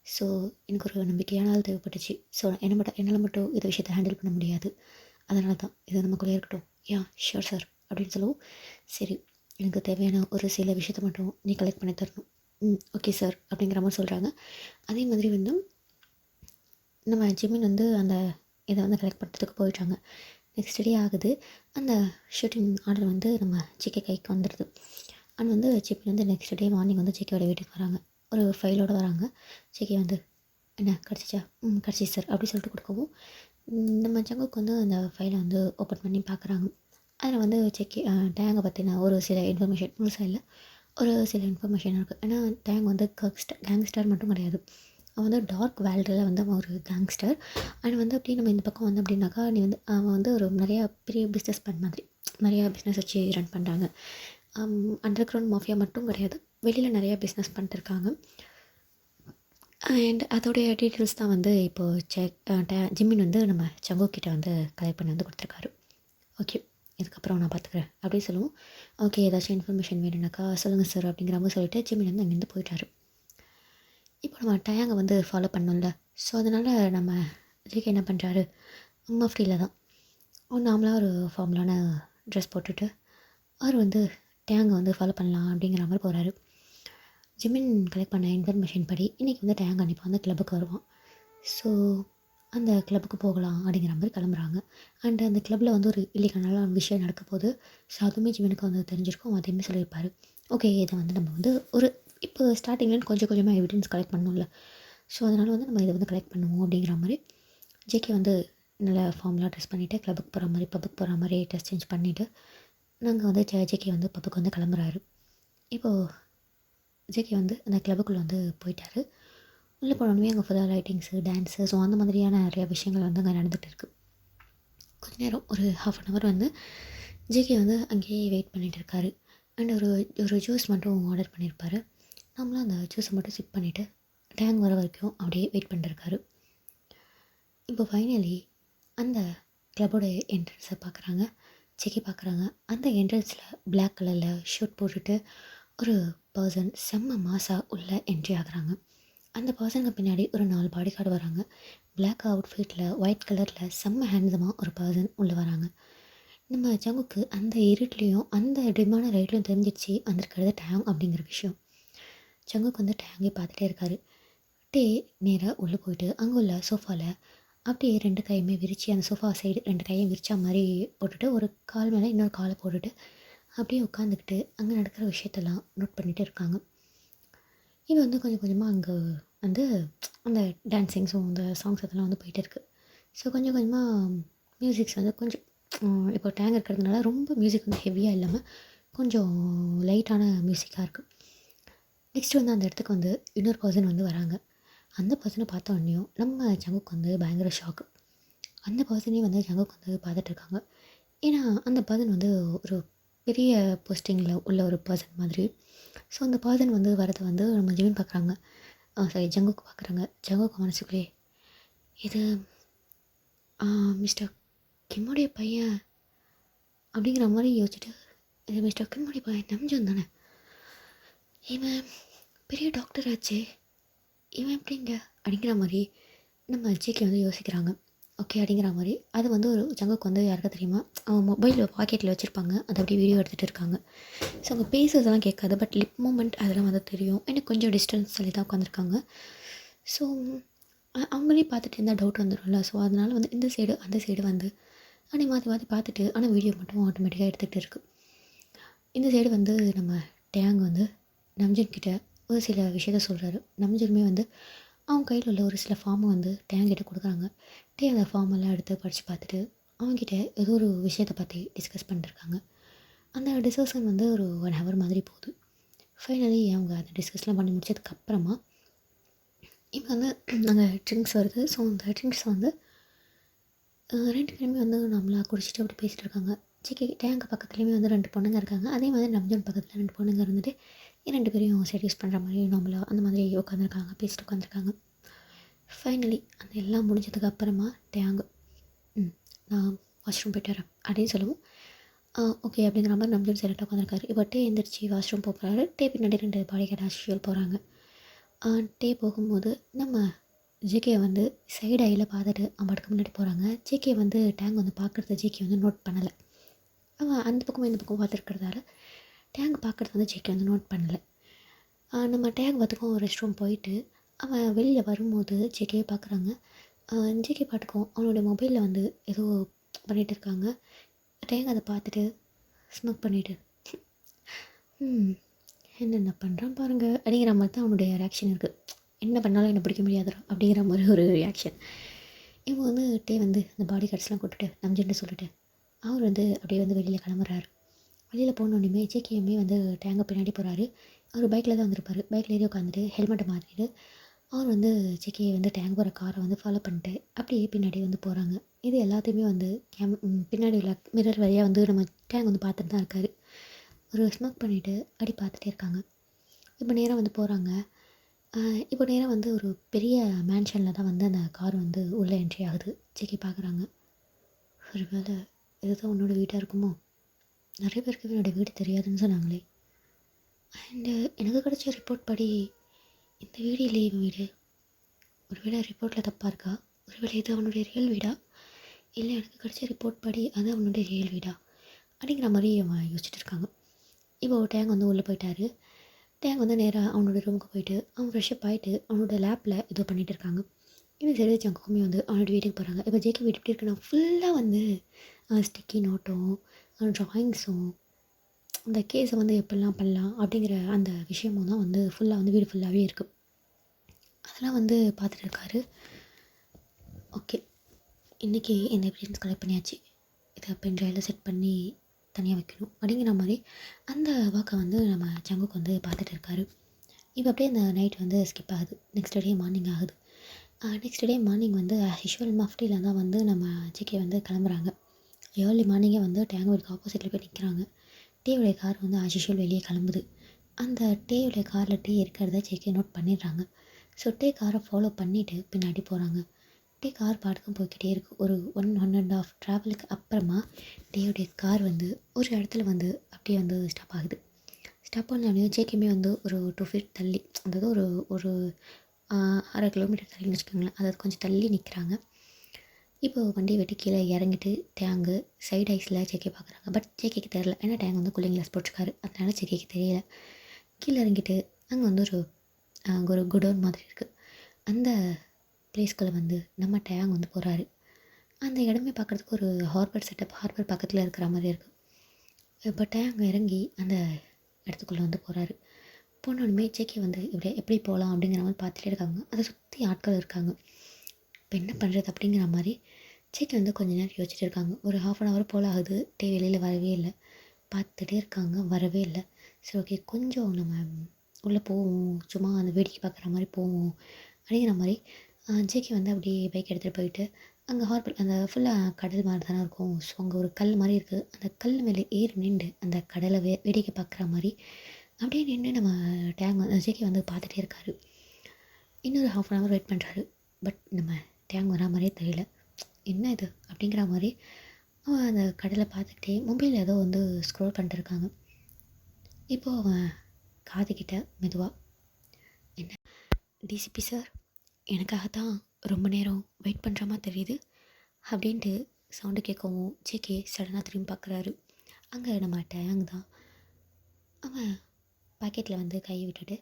ஸோ எனக்கு ஒரு நம்பிக்கையான ஆள் தேவைப்பட்டுச்சு. ஸோ என்னால் மட்டும் இந்த விஷயத்தை ஹேண்டில் பண்ண முடியாது. அதனால தான் இது நமக்குள்ளே இருக்கட்டும். ஷியோர் சார் அப்படின்னு சொல்லவும், சரி எனக்கு தேவையான ஒரு சில விஷயத்தை மட்டும் நீ கலெக்ட் பண்ணி தரணும். ஓகே சார் அப்படிங்கிற மாதிரி சொல்கிறாங்க. அதே மாதிரி வந்து நம்ம ஜிமின் வந்து அந்த இதை வந்து கலெக்ட் பண்ணுறதுக்கு போயிட்டாங்க. நெக்ஸ்ட் டே ஆகுது. அந்த ஷூட்டிங் ஆர்டர் வந்து நம்ம ஜேகே கைக்கு வந்துடுது. அண்ட் வந்து ஜிமின் வந்து நெக்ஸ்ட் டே மார்னிங் வந்து ஜேகேவோட வீட்டுக்கு வராங்க. ஒரு ஃபைலோடு வராங்க. ஜேகே வந்து, என்ன கிடச்சிச்சா? கிடச்சிச்சு சார் அப்படி சொல்லிட்டு கொடுக்கவும், நம்ம ஜங்குக்கு வந்து அந்த ஃபைலை வந்து ஓப்பன் பண்ணி பார்க்குறாங்க. அதில் வந்து டேங்கை பற்றின ஒரு சில இன்ஃபர்மேஷன், முழுசாக இல்லை, ஒரு சில இன்ஃபர்மேஷன் இருக்குது. ஏன்னா டேங் வந்து கேங்ஸ்டர் மட்டும் கிடையாது. அவன் வந்து டார்க் வேர்ல்டில் வந்து அவன் ஒரு கேங்ஸ்டர். அண்ட் வந்து அப்படியே நம்ம இந்த பக்கம் வந்து அப்படின்னாக்கா நீ வந்து அவன் வந்து ஒரு நிறையா பெரிய பிஸ்னஸ் மேன் மாதிரி நிறையா பிஸ்னஸ் வச்சு ரன் பண்ணுறாங்க. அண்டர் கிரவுண்ட் மாஃபியா மட்டும் கிடையாது, வெளியில் நிறையா பிஸ்னஸ் பண்ணிட்டு இருக்காங்க. அண்ட் அதோடைய டீட்டெயில்ஸ் தான் வந்து இப்போது ஜிம்மின் வந்து நம்ம சங்கோ கிட்ட வந்து கலெக்ட் பண்ணி வந்து கொடுத்துருக்காரு. ஓகே, இதுக்கப்புறம் நான் பார்த்துக்குறேன் அப்படின்னு சொல்லுவோம். ஓகே, ஏதாச்சும் இன்ஃபர்மேஷன் வேணும்னாக்கா சொல்லுங்கள் சார் அப்படிங்கிற மாதிரி சொல்லிட்டு ஜிம்மின் வந்து அங்கேருந்து போயிட்டாரு. இப்போ நம்ம டயாங்கை வந்து ஃபாலோ பண்ணோம்ல, ஸோ அதனால் நம்ம ஜேகே என்ன பண்ணுறாரு, மஃப்டியில் தான் நார்மலாக ஒரு ஃபார்மலான ட்ரெஸ் போட்டுட்டு அவர் வந்து டயாங்கை வந்து ஃபாலோ பண்ணலாம் அப்படிங்கிற மாதிரி போகிறாரு. ஜிமின் கலெக்ட் பண்ண இன்ஃபர்மேஷன் படி இன்றைக்கி வந்து டயாங் கண்டிப்பாக வந்து கிளப்புக்கு வருவான். ஸோ அந்த கிளப்புக்கு போகலாம் அப்படிங்கிற மாதிரி கிளம்புறாங்க. அண்ட் அந்த கிளப்பில் வந்து ஒரு இல்லீகலான விஷயம் நடக்க போகுது. ஸோ அதுவுமே ஜிமினுக்கு வந்து தெரிஞ்சிருக்கும், அதையுமே சொல்லியிருப்பார். ஓகே, இதை வந்து நம்ம வந்து ஒரு இப்போ ஸ்டார்டிங்லேருந்து கொஞ்சம் கொஞ்சமாக எவிடன்ஸ் கலெக்ட் பண்ணணும்ல, ஸோ அதனால் வந்து நம்ம இதை வந்து கலெக்ட் பண்ணுவோம் அப்படிங்கிற மாதிரி ஜேகே வந்து நல்லா ஃபார்மலாக ட்ரெஸ் பண்ணிவிட்டு கிளப்புக்கு போகிற மாதிரி பப்புக்கு போகிற மாதிரி ட்ரெஸ் சேஞ்ச் பண்ணிவிட்டு நாங்கள் வந்து ஜேகே வந்து பப்புக்கு வந்து கிளம்புறாரு. இப்போது ஜேகே வந்து அந்த கிளப்புக்குள்ளே வந்து போயிட்டார். உள்ளே போனோடனே அங்கே ஃபுல்லாக லைட்டிங்ஸு, டான்ஸு, ஸோ அந்த மாதிரியான நிறையா விஷயங்கள் வந்து அங்கே நடந்துகிட்டு இருக்குது. கொஞ்ச நேரம் ஒரு 1/2 hour வந்து ஜேகே வந்து அங்கேயே வெயிட் பண்ணிகிட்டு இருக்காரு. அண்ட் ஒரு ஜூஸ் மட்டும் ஆர்டர் பண்ணியிருப்பார். நம்மளும் அந்த ஜூஸை மட்டும் சிப் பண்ணிவிட்டு டேங் வர வரைக்கும் அப்படியே வெயிட் பண்ணிட்டுருக்காரு. இப்போ ஃபைனலி அந்த கிளப்போட என்ட்ரன்ஸை பார்க்குறாங்க, ஜேகே பார்க்குறாங்க. அந்த என்ட்ரன்ஸில் பிளாக் கலரில் ஷூட் போட்டுட்டு ஒரு பர்சன் செம்ம மாசாக உள்ளே என்ட்ரி ஆகுறாங்க. அந்த பர்சனுக்கு பின்னாடி ஒரு 4 பாடி கார்டு வராங்க. பிளாக் அவுட்ஃபிட்டில் ஒயிட் கலரில் செம்ம ஹேண்ட்ஸமாக ஒரு பர்சன் உள்ளே வராங்க. நம்ம ஜங்குக்கு அந்த இருட்லேயும் அந்த டிமான ரைட்லையும் தெரிஞ்சிடுச்சு வந்திருக்கிறது டேங் அப்படிங்கிற விஷயம். ஜங்குக்கு வந்து டேங்கே பார்த்துட்டே இருக்காரு. நேராக உள்ளே போயிட்டு அங்கே உள்ள சோஃபாவில் அப்படியே 2 கையுமே விரித்து அந்த சோஃபா சைடு 2 கையும் விரிச்சா மாதிரி போட்டுட்டு ஒரு கால் மேலே இன்னொரு காலை போட்டுட்டு அப்படியே உட்காந்துக்கிட்டு அங்கே நடக்கிற விஷயத்தெல்லாம் நோட் பண்ணிகிட்டு இருக்காங்க. இது வந்து கொஞ்சம் கொஞ்சமாக அங்கே வந்து அந்த டான்ஸிங்ஸும் அந்த சாங்ஸ் அதெல்லாம் வந்து போயிட்டு இருக்குது. ஸோ கொஞ்சம் கொஞ்சமாக மியூசிக்ஸ் வந்து கொஞ்சம் இப்போ டேங் இருக்கிறதுனால ரொம்ப மியூசிக் வந்து ஹெவியாக இல்லாமல் கொஞ்சம் லைட்டான மியூசிக்காக இருக்குது. நெக்ஸ்ட் வந்து அந்த இடத்துக்கு வந்து இன்னொரு பர்சன் வந்து வராங்க. அந்த பர்சனை பார்த்த உடனேயும் நம்ம ஜங்குக்கு வந்து பயங்கர ஷாக்கு. அந்த பர்சனே வந்து ஜங்குக்கு வந்து பார்த்துட்ருக்காங்க. ஏன்னா அந்த பர்சன் வந்து ஒரு பெரிய போஸ்டிங்கில் உள்ள ஒரு பர்சன் மாதிரி. ஸோ அந்த பர்சன் வந்து வரதை வந்து நம்ம ஜிமின் பார்க்குறாங்க, சாரி ஜங்குக்கு பார்க்குறாங்க. ஜங்குக்கு மனசுக்குள்ளே இது மிஸ்டர் கிம்முடைய பையன் அப்படிங்கிற மாதிரி யோசிச்சுட்டு, இது மிஸ்டர் கிம்முடைய பையன் நம்ஜன் தானே, இவன் பெரிய டாக்டர் ஆச்சே, இவன் எப்படிங்க அப்படிங்கிற மாதிரி நம்ம ஜேகே வந்து யோசிக்கிறாங்க. ஓகே அப்படிங்கிற மாதிரி அது வந்து ஒரு ஜங்குக்கு வந்து யாருக்கா தெரியுமா, அவன் மொபைல் பாக்கெட்டில் வச்சுருப்பாங்க, அதை அப்படியே வீடியோ எடுத்துகிட்டு இருக்காங்க. ஸோ அவங்க பேசுறதெல்லாம் கேட்காது, பட் லிப் மூமெண்ட் அதெல்லாம் வந்து தெரியும். எனக்கு கொஞ்சம் டிஸ்டன்ஸ் சொல்லி தான் உட்காந்துருக்காங்க. ஸோ அவங்களே பார்த்துட்டு இருந்தால் டவுட் வந்துடும்ல. ஸோ அதனால் வந்து இந்த சைடு அந்த சைடு வந்து அப்படியே மாற்றி மாற்றி பார்த்துட்டு, ஆனால் வீடியோ மட்டும் ஆட்டோமேட்டிக்காக எடுத்துகிட்டு இருக்குது. இந்த சைடு வந்து நம்ம டேங் வந்து நம்ஜன் கிட்ட ஒரு சில விஷயத்த சொல்கிறாரு. நம்ஜனுமே வந்து அவங்க கையில் உள்ள ஒரு சில ஃபார்மை வந்து டேங் கிட்ட கொடுக்குறாங்க. அந்த ஃபார்மெல்லாம் எடுத்து படித்து பார்த்துட்டு அவங்ககிட்ட ஏதோ ஒரு விஷயத்தை பற்றி டிஸ்கஸ் பண்ணிட்டுருக்காங்க. அந்த டிஸ்கஷன் வந்து ஒரு 1 hour மாதிரி போகுது. ஃபைனலி அவங்க அந்த டிஸ்கஸ்லாம் பண்ணி முடிச்சதுக்கப்புறமா இப்போ வந்து நாங்கள் ட்ரிங்க்ஸ் வருது. ஸோ அந்த ட்ரிங்க்ஸ் வந்து 2 பேருமே வந்து நம்மளாக குடிச்சிட்டு அப்படி பேசிகிட்டு இருக்காங்க. டேங்க் பக்கத்துலேயுமே வந்து 2 பொண்ணுங்க இருக்காங்க. அதே மாதிரி நம்ஜன் பக்கத்தில் 2 பொண்ணுங்க இருந்துட்டு 2 பேரையும் செடியூஸ் பண்ணுற மாதிரி நார்மலாக அந்த மாதிரி உட்காந்துருக்காங்க, பேசிட்டு உட்காந்துருக்காங்க. ஃபைனலி அந்த எல்லாம் முடிஞ்சதுக்கப்புறமா டேங்கு நான் வாஷ்ரூம் போய்ட்டு வரேன் அப்படின்னு சொல்லுவோம். ஓகே அப்படிங்கிற மாதிரி நம்ஜன் சைலண்டாக உட்காந்துருக்காரு. இப்போ எந்திரிச்சு வாஷ்ரூம் போகிறாரு. பின்னாடி 2 பாடி கார்டு ஆஸ் போகிறாங்க. போகும்போது நம்ம ஜேகே வந்து சைடு ஐயில் பார்த்துட்டு அவன் முன்னாடி போகிறாங்க. ஜேகே வந்து டேங்க் வந்து பார்க்குறது ஜேகே வந்து நோட் பண்ணலை. அவன் அந்த பக்கமும் இந்த பக்கம் பார்த்துருக்கிறதால டேங்க் பார்க்குறது வந்து ஜேகே வந்து நோட் பண்ணலை. நம்ம டேங்க் பார்த்துக்கும் ரெஸ்ட் ரூம் போயிட்டு அவன் வெளியில் வரும்போது ஜேகே பார்க்குறாங்க. ஜேகே பாட்டுக்கும் அவனோட மொபைலில் வந்து ஏதோ பண்ணிகிட்டு இருக்காங்க. டேங்க் அதை பார்த்துட்டு ஸ்மோக் பண்ணிவிட்டு என்னென்ன பண்ணுறான் பாருங்கள் அப்படிங்கிற மாதிரி தான் அவனுடைய ரியாக்ஷன் இருக்குது. என்ன பண்ணாலும் என்னை பிடிக்க முடியாதுடா அப்படிங்கிற மாதிரி ஒரு ரியாக்ஷன். இவங்க வந்து வந்து அந்த பாடி கார்ட்ஸ்லாம் கொட்டுட்டு நம்ஜன்ட்டு சொல்லிட்டு அவர் வந்து அப்படியே வந்து வெளியில் கிளம்புறாரு. வெளியில் போனோடனே ஜேகேயுமே வந்து டேங்கை பின்னாடி போகிறாரு. அவர் பைக்கில் தான் வந்திருப்பார். பைக்கில் ஏறி உட்காந்துட்டு ஹெல்மெட்டை மாற்றிட்டு அவர் வந்து ஜேகே வந்து டேங்க் போகிற காரை வந்து ஃபாலோ பண்ணிட்டு அப்படியே பின்னாடி வந்து போகிறாங்க. இது எல்லாத்தையுமே வந்து பின்னாடி உள்ள மிரர் வழியாக வந்து நம்ம டேங்க் வந்து பார்த்துட்டு தான் இருக்காரு. ஒரு ஸ்மோக் பண்ணிவிட்டு அப்படி பார்த்துட்டே இருக்காங்க. இப்போ நேராக வந்து போகிறாங்க. இப்போ நேராக வந்து ஒரு பெரிய மேன்ஷனில் தான் வந்து அந்த கார் வந்து உள்ளே என்ட்ரி ஆகுது. ஜேகே பார்க்குறாங்க. ஒரு வேளை இதுதான் உன்னோட வீடாக இருக்குமோ? நிறைய பேருக்கு என்னோடய வீடு தெரியாதுன்னு சொன்னாங்களே. அண்டு எனக்கு கிடச்ச ரிப்போர்ட் படி இந்த வீடு இல்லையே இவன் வீடு. ஒருவேளை ரிப்போர்ட்டில் தப்பாக இருக்கா? ஒருவேளை இது அவனுடைய ரியல் வீடா? இல்லை எனக்கு கிடச்ச ரிப்போர்ட் படி அது அவனுடைய ரியல் வீடா? அப்படிங்கிற மாதிரி அவன் யோசிச்சுட்டு இருக்காங்க. இப்போ டேங்க் வந்து உள்ளே போயிட்டாரு. டேங்க் வந்து நேராக அவனோட ரூமுக்கு போயிட்டு அவன் ஃப்ரெஷ்ஷப் ஆகிட்டு அவனோட லேப்பில் ஏதோ பண்ணிகிட்டு இருக்காங்க. இவன் சரி ஜங்குக்குமே வந்து அவனோட வீட்டுக்கு போகிறாங்க. இப்போ ஜேகே வீடு எப்படி இருக்குன்னா ஃபுல்லாக வந்து ஸ்டிக்கி நோட்டும் ட்ராயிங்ஸும் அந்த கேஸை வந்து எப்படிலாம் பண்ணலாம் அப்படிங்கிற அந்த விஷயமும் தான் வந்து ஃபுல்லாக வந்து வீடு ஃபுல்லாகவே இருக்குது. அதெல்லாம் வந்து பார்த்துட்டு இருக்காரு. ஓகே, இன்றைக்கி இந்த எவிடன்ஸ் கலெக்ட் பண்ணியாச்சு. இதை பென்ட்ரைவில் செட் பண்ணி தனியாக வைக்கணும் அப்படிங்கிற மாதிரி அந்த வாக்கை வந்து நம்ம ஜங்குக்கு வந்து பார்த்துட்டு இருக்காரு. இப்போ அப்படியே அந்த நைட் வந்து ஸ்கிப் ஆகுது. நெக்ஸ்ட் டே மார்னிங் ஆகுது. நெக்ஸ்ட் டே மார்னிங் வந்து ஆஸ் யூஷுவல் மஃப்டியில் தான் வந்து நம்ம ஜேகே வந்து கிளம்புறாங்க. ஏர்லி மார்னிங்கே வந்து டேங்க் வீட்டுக்கு ஆப்போசிட்டில் போய் நிற்கிறாங்க. டேவுடைய கார் வந்து ஆஸ் யூஷுவல் வெளியே கிளம்புது. அந்த டேவுடைய காரில் டே இருக்கிறத ஜேகே நோட் பண்ணிடுறாங்க. ஸோ டே காரை ஃபாலோ பண்ணிவிட்டு பின்னாடி போகிறாங்க. டே கார் பாட்டுக்கும் போய்கிட்டே இருக்குது. ஒரு 1.5 ட்ராவலுக்கு அப்புறமா டேவுடைய கார் வந்து ஒரு இடத்துல வந்து அப்படியே வந்து ஸ்டாப் ஆகுது. ஸ்டாப் பண்ணோடனே ஜேகேமே வந்து ஒரு 2 ஃபீட் தள்ளி, அதாவது ஒரு ஒரு 1/2 கிலோமீட்டர் தள்ளின்னு வச்சுக்கோங்களேன், அதாவது கொஞ்சம் தள்ளி நிற்கிறாங்க. இப்போது வண்டியை விட்டு கீழே இறங்கிட்டு டேங்கு சைட் ஐஸில் ஜேகே பார்க்குறாங்க. பட் ஜேகேக்கு தெரியல, ஏன்னா டேங்க் வந்து கூலிங் கிளாஸ் போட்டுருக்காரு. அதனால ஜேகேக்கு தெரியல. கீழே இறங்கிட்டு அங்கே வந்து ஒரு குடோன் மாதிரி இருக்குது. அந்த ப்ளேஸ்குள்ளே வந்து நம்ம டேங்க் வந்து போகிறாரு. அந்த இடமே பார்க்குறதுக்கு ஒரு ஹார்பர் பக்கத்தில் இருக்கிற மாதிரி இருக்குது. இப்போ டேங்க் இறங்கி அந்த இடத்துக்குள்ளே வந்து போகிறாரு. போனோடனே ஜேகே வந்து எப்படி போகலாம் அப்படிங்கிற மாதிரி பார்த்துட்டே இருக்காங்க. அதை சுற்றி ஆட்கள் இருக்காங்க. இப்போ என்ன பண்ணுறது அப்படிங்கிற மாதிரி ஜேகே வந்து கொஞ்ச நேரம் யோசிச்சுட்டு இருக்காங்க. ஒரு 1/2 hour போல் ஆகுது. டே வெளியில் வரவே இல்லை. பார்த்துட்டே இருக்காங்க, வரவே இல்லை. சரி, ஓகே, கொஞ்சம் நம்ம உள்ளே போவோம், சும்மா அந்த வேடிக்கை பார்க்குற மாதிரி போவோம் அப்படிங்கிற மாதிரி ஜேகே வந்து அப்படியே பைக் எடுத்துகிட்டு போயிட்டு அங்கே ஹார்பர் அந்த ஃபுல்லாக கடல் மாதிரி தானே இருக்கும். ஸோ அங்கே ஒரு கல் மாதிரி இருக்குது. அந்த கல் மேலே ஏறி நின்று அந்த கடலை வேடிக்கை பார்க்குற மாதிரி அப்படியே நின்று நம்ம டேங்க் ஜேகே வந்து பார்த்துட்டே இருக்காரு. இன்னொரு 1/2 hour வெயிட் பண்ணுறாரு. பட் நம்ம டேங்க் வரா மாதிரியே தெரியல. என்ன இது அப்படிங்கிற மாதிரி அவன் அந்த கடலை பார்த்துக்கிட்டே மொபைலில் ஏதோ வந்து ஸ்க்ரோல் பண்ணிட்டு இருக்காங்க. இப்போது அவன் காதுகிட்ட மெதுவாக, என்ன டிசிபி சார், எனக்காக தான் ரொம்ப நேரம் வெயிட் பண்ணுற மாதிரி தெரியுது அப்படின்ட்டு சவுண்டு கேட்கவும் ஜேகே சடனாக திரும்பி பார்க்குறாரு. அங்கே நம்ம டேங்க் தான். அவன் பாக்கெட்டில் வந்து கையை விட்டுட்டு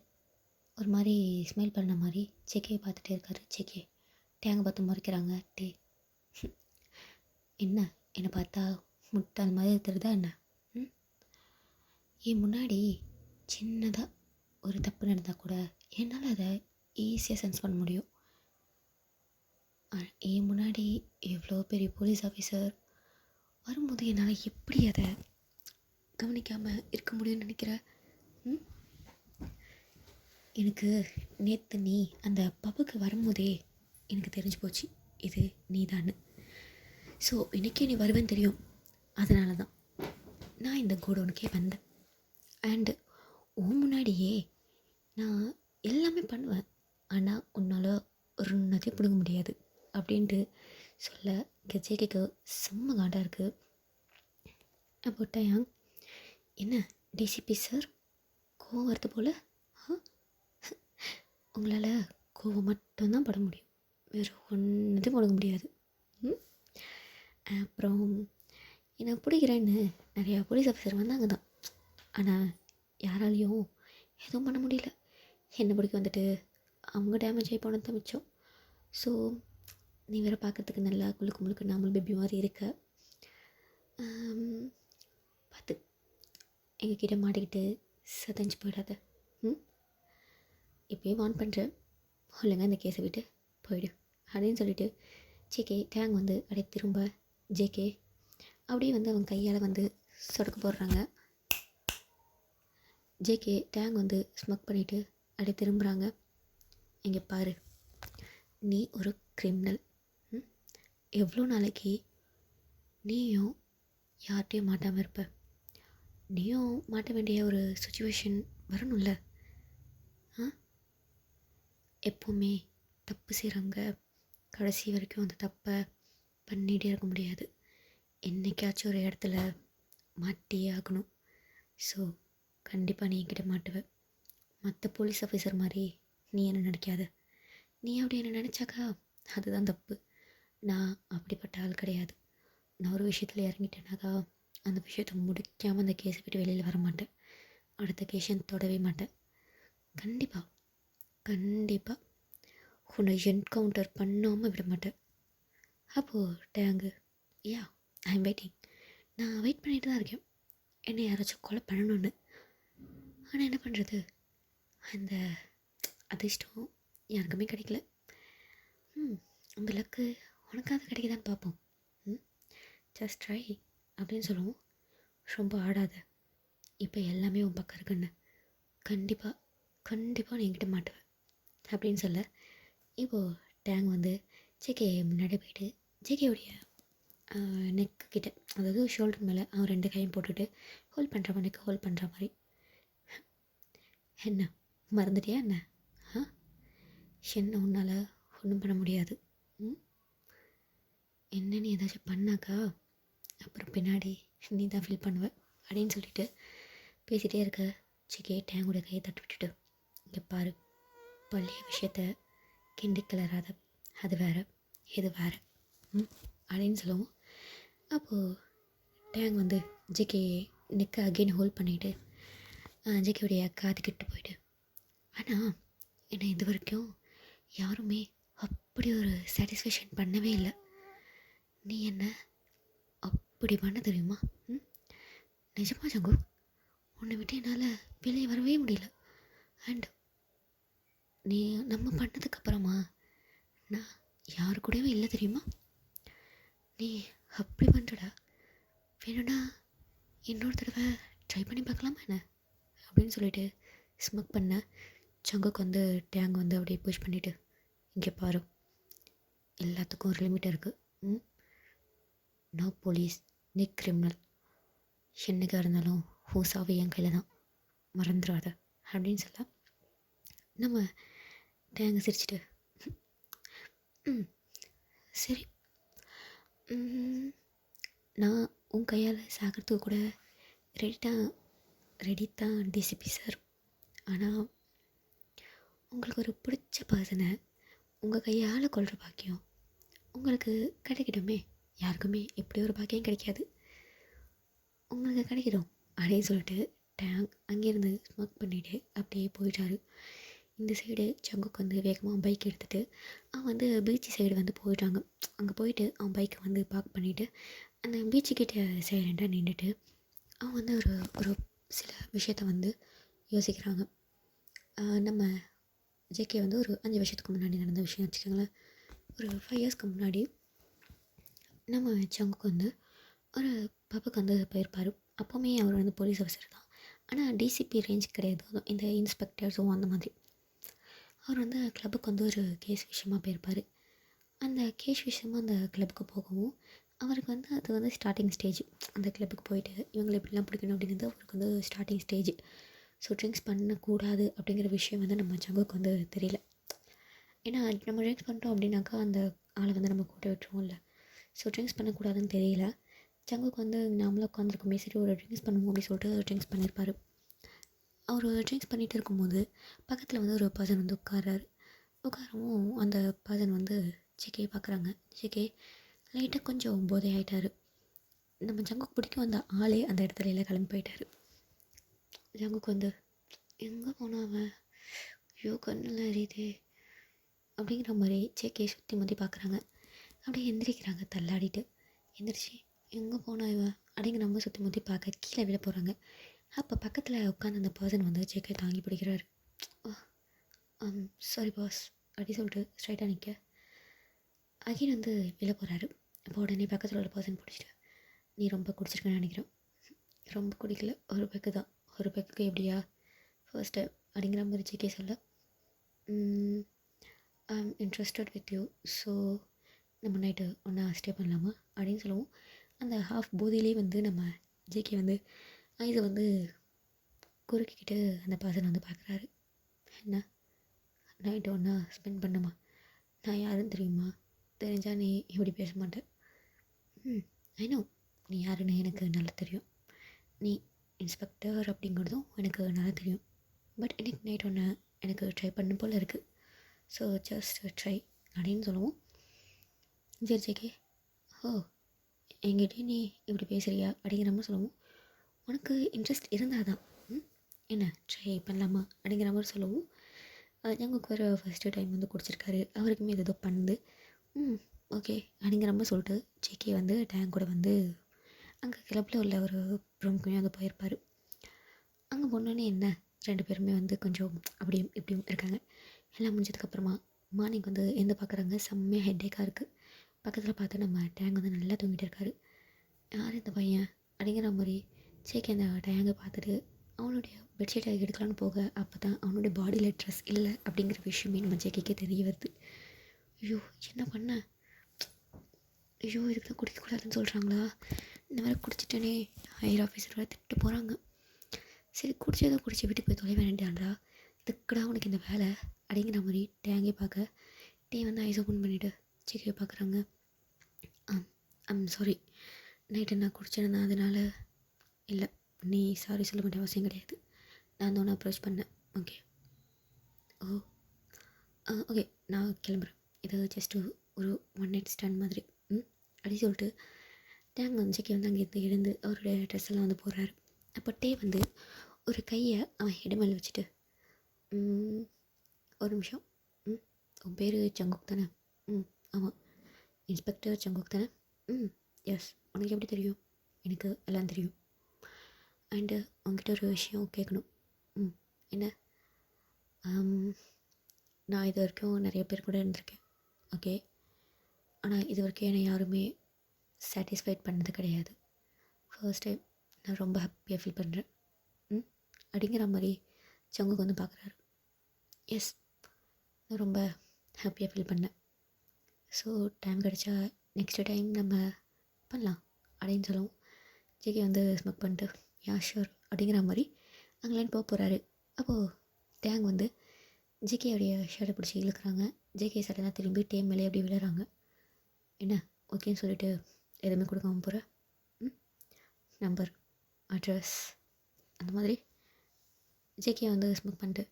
ஒரு மாதிரி ஸ்மைல் பண்ண மாதிரி ஜேகே பார்த்துட்டே இருக்காரு. ஜேகே டேங்கை பார்த்து முறைக்கிறாங்க. டே, என்ன என்னை பார்த்தா முட்டாள் மாதிரி தெரியுதா என்ன? என் முன்னாடி சின்னதாக ஒரு தப்பு நடந்தால் கூட என்னால் அதை ஈஸியாக சென்ஸ் பண்ண முடியும். என் முன்னாடி எவ்வளோ பெரிய போலீஸ் ஆஃபீஸர் வரும்போது என்னால் எப்படி அதை கவனிக்காமல் இருக்க முடியும்னு நினைக்கிற? எனக்கு நேற்று நீ அந்த பப்புக்கு வரும்போதே எனக்கு தெரிஞ்சு போச்சு இது நீ தான்னு. ஸோ இன்றைக்கே நீ வருவேன்னு தெரியும். அதனால தான் நான் இந்த கோடவுனுக்கே வந்தேன். அண்டு முன்னாடியே நான் எல்லாமே பண்ணுவேன், ஆனால் உன்னால் ஒரு நகையும் பிடுங்க முடியாது அப்படின்ட்டு சொல்ல ஜேகேக்கு செம்ம காண்டாக இருக்குது. அப்போ டேங்க், என்ன டிசிபி சார் கோவம் வருது போல்? உங்களால் கோவம் மட்டும்தான் பட முடியும், வேறு ஒன்றுத்தையும் பட முடியாது. அப்புறம் என்னை பிடிக்கிறேன்னு நிறையா போலீஸ் ஆஃபீஸர் வந்தாங்க தான், ஆனால் யாராலையும் எதுவும் பண்ண முடியல. என்னை பிடிக்க வந்துட்டு அவங்க டேமேஜ் ஆகி போனது தான் மிச்சம். ஸோ நீ வேறு பார்க்குறதுக்கு நல்லா முழுக்க நாமல் பேபி மாதிரி இருக்க. பார்த்து எங்ககிட்ட மாட்டிக்கிட்டு சதஞ்சு போயிடாத. இப்போயே வார்ன் பண்ணுறேன், ஒழுங்கா இந்த கேஸை விட்டு போயிடு அப்படின்னு சொல்லிட்டு ஜேகே டேங்க் வந்து அப்படியே திரும்ப ஜேகே அப்படியே வந்து அவன் கையால் வந்து சொடக்கு போடுறாங்க. ஜேகே டேங்க் வந்து ஸ்மக் பண்ணிவிட்டு அப்படியே திரும்புகிறாங்க. இங்கே பாரு, நீ ஒரு கிரிமினல். எவ்வளோ நாளைக்கு நீயும் யார்கிட்டையும் மாட்டாமல் இருப்ப? நீயும் மாட்ட வேண்டிய ஒரு சுச்சுவேஷன் வரணும்ல. ஆ எப்போவுமே தப்பு செய்கிறவங்க கடைசி வரைக்கும் அந்த தப்பை பண்ணிகிட்டே இருக்க முடியாது. என்றைக்காச்சும் ஒரு இடத்துல மாட்டியே ஆகணும். ஸோ கண்டிப்பாக நீ என்கிட்ட மாட்டுவ. மற்ற போலீஸ் ஆஃபீஸர் மாதிரி நீ என்ன நினைக்காத. நீ அப்படி என்ன நினச்சாக்கா அதுதான் தப்பு. நான் அப்படிப்பட்ட ஆள் கிடையாது. நான் ஒரு விஷயத்தில் இறங்கிட்டேனாக்கா அந்த விஷயத்தை முடிக்காமல் அந்த கேஸை விட்டு வெளியில் வர மாட்டேன். அடுத்த கேஸை தொடவே மாட்டேன். கண்டிப்பாக கண்டிப்பாக உன்னை என்கவுண்டர் பண்ணாமல் விட மாட்டேன். அப்போது tank yeah I am waiting. நான் வெயிட் பண்ணிட்டு தான் இருக்கேன் என்னை யாராச்சும் கொலை பண்ணணுன்னு. ஆனால் என்ன பண்ணுறது, அந்த அதிர்ஷ்டம் யாருக்குமே கிடைக்கல. அந்த லக்கு உனக்காவது கிடைக்குதான்னு பார்ப்போம். ஜஸ்ட் ட்ரை அப்படின்னு சொல்லுவோம். ரொம்ப ஆடாத, இப்போ எல்லாமே உன் பக்கம் இருக்குன்னு. கண்டிப்பாக கண்டிப்பாக நீ என்கிட்ட மாட்டுவேன் அப்படின்னு சொல்ல, இப்போது டேங் வந்து ஜேகே முன்னாடி போயிட்டு ஜேகேவுடைய நெக்கு கிட்ட, அதாவது ஷோல்டர் மேலே அவன் 2 கையும் போட்டுட்டு ஹோல்ட் பண்ணுற நெக்கு ஹோல்ட் பண்ணுற மாதிரி. என்ன மறந்துட்டியா என்ன? என்ன உன்னால் ஒன்றும் பண்ண முடியாது. என்ன நீ ஏதாச்சும் பண்ணாக்கா அப்புறம் பின்னாடி நீ தான் ஃபீல் பண்ணுவ அப்படின்னு சொல்லிட்டு பேசிகிட்டே இருக்க ஜேகே டேங்கோட கையை தட்டி விட்டுட்டு, இங்கே பாரு, பழைய விஷயத்த கிண்டி கிளறாத, அது வேறு இது வேறு அப்படின்னு சொல்லுவோம். அப்போது டேங் வந்து ஜேகே நெக்கை அகெயின் ஹோல்ட் பண்ணிவிட்டு ஜேகேவுடைய காதுக்கிட்ட போயிட்டு, ஆனால் என்னை இது வரைக்கும் யாருமே அப்படி ஒரு சாட்டிஸ்ஃபேக்ஷன் பண்ணவே இல்லை. நீ என்ன அப்படி பண்ண தெரியுமா? நிஜமா ஜங்கு, உன்னை விட்டு என்னால் வெளியே வரவே முடியல. அண்ட் நீ நம்ம பண்ணதுக்கப்புறமா நான் யாரு கூடவே இல்லை தெரியுமா? நீ அப்படி பண்ணுறடா. வேணும்னா இன்னொரு தடவை ட்ரை பண்ணி பார்க்கலாமா என்ன அப்படின்னு சொல்லிட்டு ஸ்மக் பண்ண ஜங்குக்கு வந்து டேங் வந்து அப்படியே புஷ் பண்ணிவிட்டு, இங்கே பாரு, எல்லாத்துக்கும் ஒரு லிமிட் இருக்குது. நோ போலீஸ் நீ கிரிமினல். என்னைக்காக இருந்தாலும் ஹூசாவே என் கையில் தான், மறந்துடாத அப்படின்னு சொல்ல, நம்ம டேங்க சிரிச்சிட்டு சரி, நான் உன் கையால் சாகிறதுக்கு கூட ரெடி தான் டிசிபி சார். ஆனால் உங்களுக்கு ஒரு பிடிச்ச பர்சனை உங்கள் கையால் கொள்கிற பாக்கியம் உங்களுக்கு கிடைக்கிடுமே. யாருக்குமே இப்படி ஒரு பாக்கியம் கிடைக்காது, உங்களுக்கு கிடைக்கிடும் அப்படின்னு சொல்லிட்டு டேங்க் அங்கேருந்து ஸ்மோக் பண்ணிவிட்டு அப்படியே போயிட்டாரு. இந்த சைடு ஜங்குக்கு வந்து வேகமாக பைக் எடுத்துகிட்டு அவன் வந்து பீச்சு சைடு வந்து போயிட்டாங்க. அங்கே போயிட்டு அவன் பைக்கை வந்து பார்க் பண்ணிவிட்டு அந்த பீச்சுக்கிட்ட சைலண்டாக நின்றுட்டு அவன் வந்து ஒரு ஒரு சில விஷயத்த வந்து யோசிக்கிறாங்க. நம்ம ஜேகே வந்து ஒரு 5 வருஷத்துக்கு முன்னாடி நடந்த விஷயம் வச்சுக்கோங்களேன். ஒரு 5 இயர்ஸ்க்கு முன்னாடி நம்ம ஜங்குக்கு வந்து ஒரு பப்புக்கு வந்து போயிருப்பார். அப்போவுமே அவர் வந்து போலீஸ் ஆஃபீஸர் தான், ஆனால் டிசிபி ரேஞ்ச் கிடையாது, இந்த இன்ஸ்பெக்டர்ஸும் அந்த மாதிரி. அவர் வந்து கிளப்புக்கு வந்து ஒரு கேஸ் விஷயமாக போயிருப்பார். அந்த கேஸ் விஷயமாக அந்த கிளப்புக்கு போகவும் அவருக்கு வந்து அது வந்து ஸ்டார்டிங் ஸ்டேஜ். அந்த கிளப்புக்கு போயிட்டு இவங்களை எப்படிலாம் பிடிக்கணும் அப்படிங்கிறது அவருக்கு வந்து ஸ்டார்டிங் ஸ்டேஜ். ஸோ ட்ரிங்க்ஸ் பண்ணக்கூடாது அப்படிங்கிற விஷயம் வந்து நம்ம ஜங்குக்கு வந்து தெரியல. ஏன்னா நம்ம ட்ரிங்க்ஸ் பண்ணிட்டோம் அப்படின்னாக்கா அந்த ஆளை வந்து நம்ம கூட்ட விட்டுருவோம்ல. ஸோ ட்ரிங்க்ஸ் பண்ணக்கூடாதுன்னு தெரியல. ஜங்குக்கு வந்து நாமளாக உட்காந்துருக்கோமே, சரி ஒரு ட்ரிங்க்ஸ் பண்ணுவோம் அப்படின்னு சொல்லிட்டு ட்ரிங்க்ஸ் பண்ணியிருப்பார். அவர் ட்ரிங்க்ஸ் பண்ணிகிட்டு இருக்கும்போது பக்கத்தில் வந்து ஒரு பர்சன் வந்து உட்காரவும் அந்த பர்சன் வந்து ஜேகே பார்க்குறாங்க. ஜேகே லைட்டாக கொஞ்சம் போதை ஆகிட்டார். நம்ம ஜங்குக்கு பிடிக்கும் அந்த ஆளே அந்த இடத்துல எல்லாம் கிளம்பி போயிட்டார். ஜங்குக்கு வந்து எங்கே போனா அவன், ஐயோ கண்ணில் எரியுதே அப்படிங்கிற மாதிரி ஜேகே சுற்றி முற்றி பார்க்குறாங்க. அப்படியே எந்திரிக்கிறாங்க தள்ளாடிட்டு. எந்திரிச்சு எங்கே போனா இவன் அப்படிங்கிற நம்ம சுற்றி முற்றி பார்க்க கீழே விழ போகிறாங்க. அப்போ பக்கத்தில் உட்காந்து அந்த பர்சன் வந்து ஜேகே தாங்கி பிடிக்கிறாரு. சாரி பாஸ் அப்படி சொல்லிட்டு ஸ்ட்ரைட்டாக நிற்க அகீன் வந்து விழ போகிறாரு. அப்போ உடனே பக்கத்தில் உள்ள பர்சன் பிடிச்சிட்டு, நீ ரொம்ப குடிச்சிருக்கேன்னு நினைக்கிறேன். ரொம்ப குடிக்கல, ஒரு பெக்கு தான், ஒரு பெக்குக்கு எப்படியா ஃபர்ஸ்ட்டு அப்படிங்கிற மாதிரி ஜேகே சொல்ல, ஐ அம் இன்ட்ரெஸ்டட் வித் யூ. ஸோ நம்ம நைட்டு ஒன்றா ஸ்டே பண்ணலாமா அப்படின்னு சொல்லவும், அந்த ஹாஃப் போதையிலே வந்து நம்ம ஜேகே வந்து ஐஸை வந்து குறுக்கிக்கிட்டு அந்த பர்சனை வந்து பார்க்குறாரு. என்ன நைட்டு ஒன்றா ஸ்பெண்ட் பண்ணுமா? நான் யாருன்னு தெரியுமா? தெரிஞ்சால் நீ இப்படி பேச மாட்டேன். ஐ நோ நீ யாருன்னு எனக்கு நல்லா தெரியும். நீ இன்ஸ்பெக்டர் அப்படிங்கிறதும் எனக்கு நல்லா தெரியும். பட் இன்னைக்கு நைட் ஒன்று எனக்கு ட்ரை பண்ண போல் இருக்குது. ஸோ ஜஸ்ட் ட்ரை அப்படின்னு சொல்லவும், சரி ஜேகே, ஓ என்கிட்ட நீ இப்படி பேசுகிறியா அப்படிங்கிற மாதிரி சொல்லவும், உனக்கு இன்ட்ரெஸ்ட் இருந்தால் தான் என்ன ட்ரை பண்ணலாமா அப்படிங்கிற மாதிரி சொல்லவும், ஜங்குக்கு வேறு ஃபஸ்ட்டு டைம் வந்து குடிச்சிருக்காரு, அவருக்குமே இது ஏதோ பண்ணுது. ஓகே அப்படிங்கிற மாதிரி சொல்லிட்டு ஜேகே வந்து டேங்க் கூட வந்து அங்கே கிளப்பில் உள்ள ஒரு ரூம்க்குமே வந்து போயிருப்பார். அங்கே போனோன்னே என்ன 2 பேருமே வந்து கொஞ்சம் அப்படியும் இப்படியும் இருக்காங்க. எல்லாம் முடிஞ்சதுக்கப்புறமா மார்னிங் வந்து எந்த பார்க்குறாங்க, செம்மையாக ஹெட்டேக்காக இருக்குது. பக்கத்தில் பார்த்து நம்ம டேங்க் வந்து நல்லா தூங்கிட்டு இருக்காரு. யார் இந்த பையன் அப்படிங்கிற மாதிரி சேக்கி அந்த டேங்கை பார்த்துட்டு அவனுடைய பெட்ஷீட்டை எடுக்கலான்னு போக, அப்போ தான் அவனுடைய பாடியில் ட்ரெஸ் இல்லை அப்படிங்கிற விஷயமே நம்ம ஜேகேக்கே தெரிய வருது. ஐயோ என்ன பண்ண, ஐயோ இதுக்கு தான் குடிக்கக்கூடாதுன்னு சொல்கிறாங்களா, இந்த மாதிரி குடிச்சிட்டேனே ஹையர் ஆஃபீஸர் வேறு திட்டு போகிறாங்க. சரி குடிச்சதை குடிச்சு வீட்டுக்கு போய் தொலை வேண்டாம்டா, இதுக்குடா உனக்கு இந்த வேலை அப்படிங்கிற மாதிரி டேங்கே பார்க்க, டே வந்து ஐஸ் ஓப்பன் பண்ணிவிட்டு ஜேகே பார்க்குறாங்க. ஐம் சாரி, நைட்டு நான் குடிச்சிருந்தேன், அதனால் இல்லை நீ சாரி சொல்ல வேண்டிய அவசியம் கிடையாது, நான் தான் அப்ரோச் பண்ணேன். ஓகே ஓ ஓகே நான் கிளம்புறேன், இது ஜஸ்ட்டு ஒரு ஒன் நைட் ஸ்டாண்ட் மாதிரி அப்படி சொல்லிட்டு டேங் வந்து ஜேகே வந்து அங்கேருந்து எழுந்து அவருடைய ட்ரெஸ் எல்லாம் வந்து போடுறாரு. அப்போ டே வந்து ஒரு கையை அவன் ஹெட் மேலே வச்சுட்டு, ஒரு நிமிஷம், உன் பேர் ஜங்குக் தானே? ஆமாம். இன்ஸ்பெக்டர் ஜங்குக் தானே? எஸ். உனக்கு எப்படி தெரியும்? எனக்கு எல்லாம் தெரியும். அண்டு உங்ககிட்ட ஒரு விஷயம் கேட்கணும். என்ன? நான் இது வரைக்கும் நிறைய பேர் கூட இருந்திருக்கேன், ஓகே. ஆனால் இது வரைக்கும் என்னை யாருமே சாட்டிஸ்ஃபைட் பண்ணது கிடையாது. ஃபர்ஸ்ட் டைம் நான் ரொம்ப ஹாப்பியாக ஃபீல் பண்ணுறேன் அப்படிங்கிற மாதிரி ஜங்குக் வந்து பார்க்குறாரு. எஸ், நான் ரொம்ப ஹாப்பியாக ஃபீல் பண்ணேன். ஸோ டைம் கிடச்சா நெக்ஸ்ட் டைம் நம்ம பண்ணலாம் அப்படின்னு சொல்லுவோம். ஜேகே வந்து ஸ்மோக் பண்ணிட்டு யா ஷூர் அப்படிங்கிற மாதிரி அங்கேலேருந்து போக போகிறாரு. அப்போது டேங் வந்து ஜேகேயோடைய ஷர்ட்டை பிடிச்சி இழுக்கிறாங்க. ஜேகே சடனாக திரும்பி டேம் மேலே அப்படி விழுறாங்க. என்ன ஓகேன்னு சொல்லிட்டு எதுவுமே கொடுக்காம போகிற நம்பர் அட்ரஸ் அந்த மாதிரி ஜேகே வந்து ஸ்மோக் பண்ணிட்டு,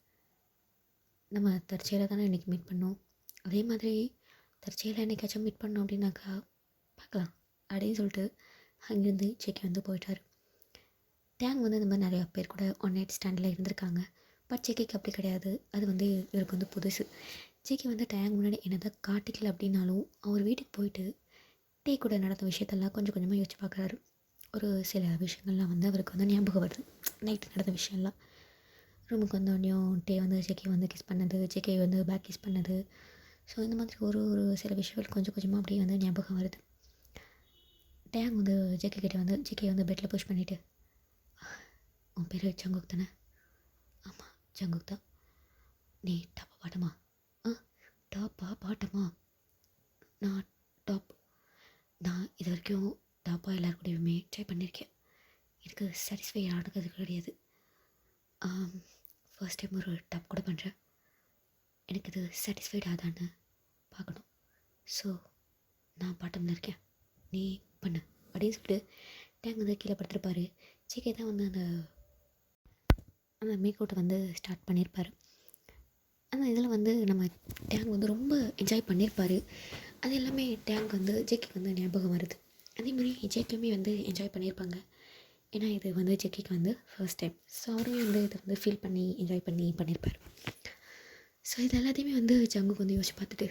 நம்ம தற்செயலாக தானே இன்றைக்கி மீட் பண்ணோம், அதே மாதிரி தற்செயலாக என்றைக்காச்சும் மீட் பண்ணோம் அப்படின்னாக்கா பார்க்கலாம் அப்படின்னு சொல்லிட்டு அங்கேருந்து ஜேகே வந்து போயிட்டார். டேங் வந்து இந்த மாதிரி நிறையா பேர் கூட ஒன் நைட் ஸ்டாண்டில் இருந்திருக்காங்க. பட் ஜேகேக்கு அப்படி கிடையாது. அது வந்து இவருக்கு வந்து புதுசு. ஜேகே வந்து டேங் முன்னாடி என்னதான் காட்டிக்கல அப்படின்னாலும் அவர் வீட்டுக்கு போயிட்டு டே கூட நடந்த விஷயத்தெல்லாம் கொஞ்சம் கொஞ்சமாக யோசிச்சு பார்க்குறாரு. ஒரு சில விஷயங்கள்லாம் வந்து அவருக்கு வந்து ஞாபகம் வருது. நைட்டு நடந்த விஷயம்லாம் ரூமுக்கு வந்தோடனையும் டே வந்து ஜேகே வந்து கிஸ் பண்ணது, ஜேகே வந்து பேக் கிஸ் பண்ணது. ஸோ இந்த மாதிரி ஒரு ஒரு சில விஷயங்கள் கொஞ்சம் கொஞ்சமாக அப்படியே வந்து ஞாபகம் வருது. டேங் வந்து ஜேகே கிட்டே வந்து ஜேகே வந்து பெட்டில் புஷ் பண்ணிவிட்டு, உன் பேர் ஜங்குக் தானே? ஆமாம் ஜங்குக் தான். நீ டாப்பா பாட்டமா? டாப்பா பாட்டமா? நான் டாப். நான் இது வரைக்கும் டாப்பாக எல்லாருக்கூடையுமே ட்ரை பண்ணியிருக்கேன். இதுக்கு சாட்டிஸ்ஃபை ஆனது கிடையாது. ஃபர்ஸ்ட் டைம் ஒரு டாப் கூட பண்ணுறேன். எனக்கு இது சாட்டிஸ்ஃபைட் ஆதான்னு பார்க்கணும். ஸோ நான் பாட்டமில் இருக்கேன், நீ பண்ணு அப்படின்னு சொல்லிட்டு டேங் வந்து கீழே படுத்துருப்பார். ஜேகே தான் வந்து அந்த அந்த மேக் அவுட்டை வந்து ஸ்டார்ட் பண்ணியிருப்பார். அந்த இதில் வந்து நம்ம டேங் வந்து ரொம்ப என்ஜாய் பண்ணியிருப்பார். அது எல்லாமே டேங்க் வந்து ஜேகேக்கு வந்து ஞாபகம் வருது. அதேமாதிரி ஜேகேயுமே வந்து என்ஜாய் பண்ணியிருப்பாங்க. ஏன்னா இது வந்து ஜேகேக்கு வந்து ஃபர்ஸ்ட் டைம். ஸோ அவருமே வந்து இதை வந்து ஃபீல் பண்ணி என்ஜாய் பண்ணி பண்ணியிருப்பார். ஸோ இது எல்லாத்தையுமே வந்து ஜங்குக்கு வந்து யோசிச்சு பார்த்துட்டு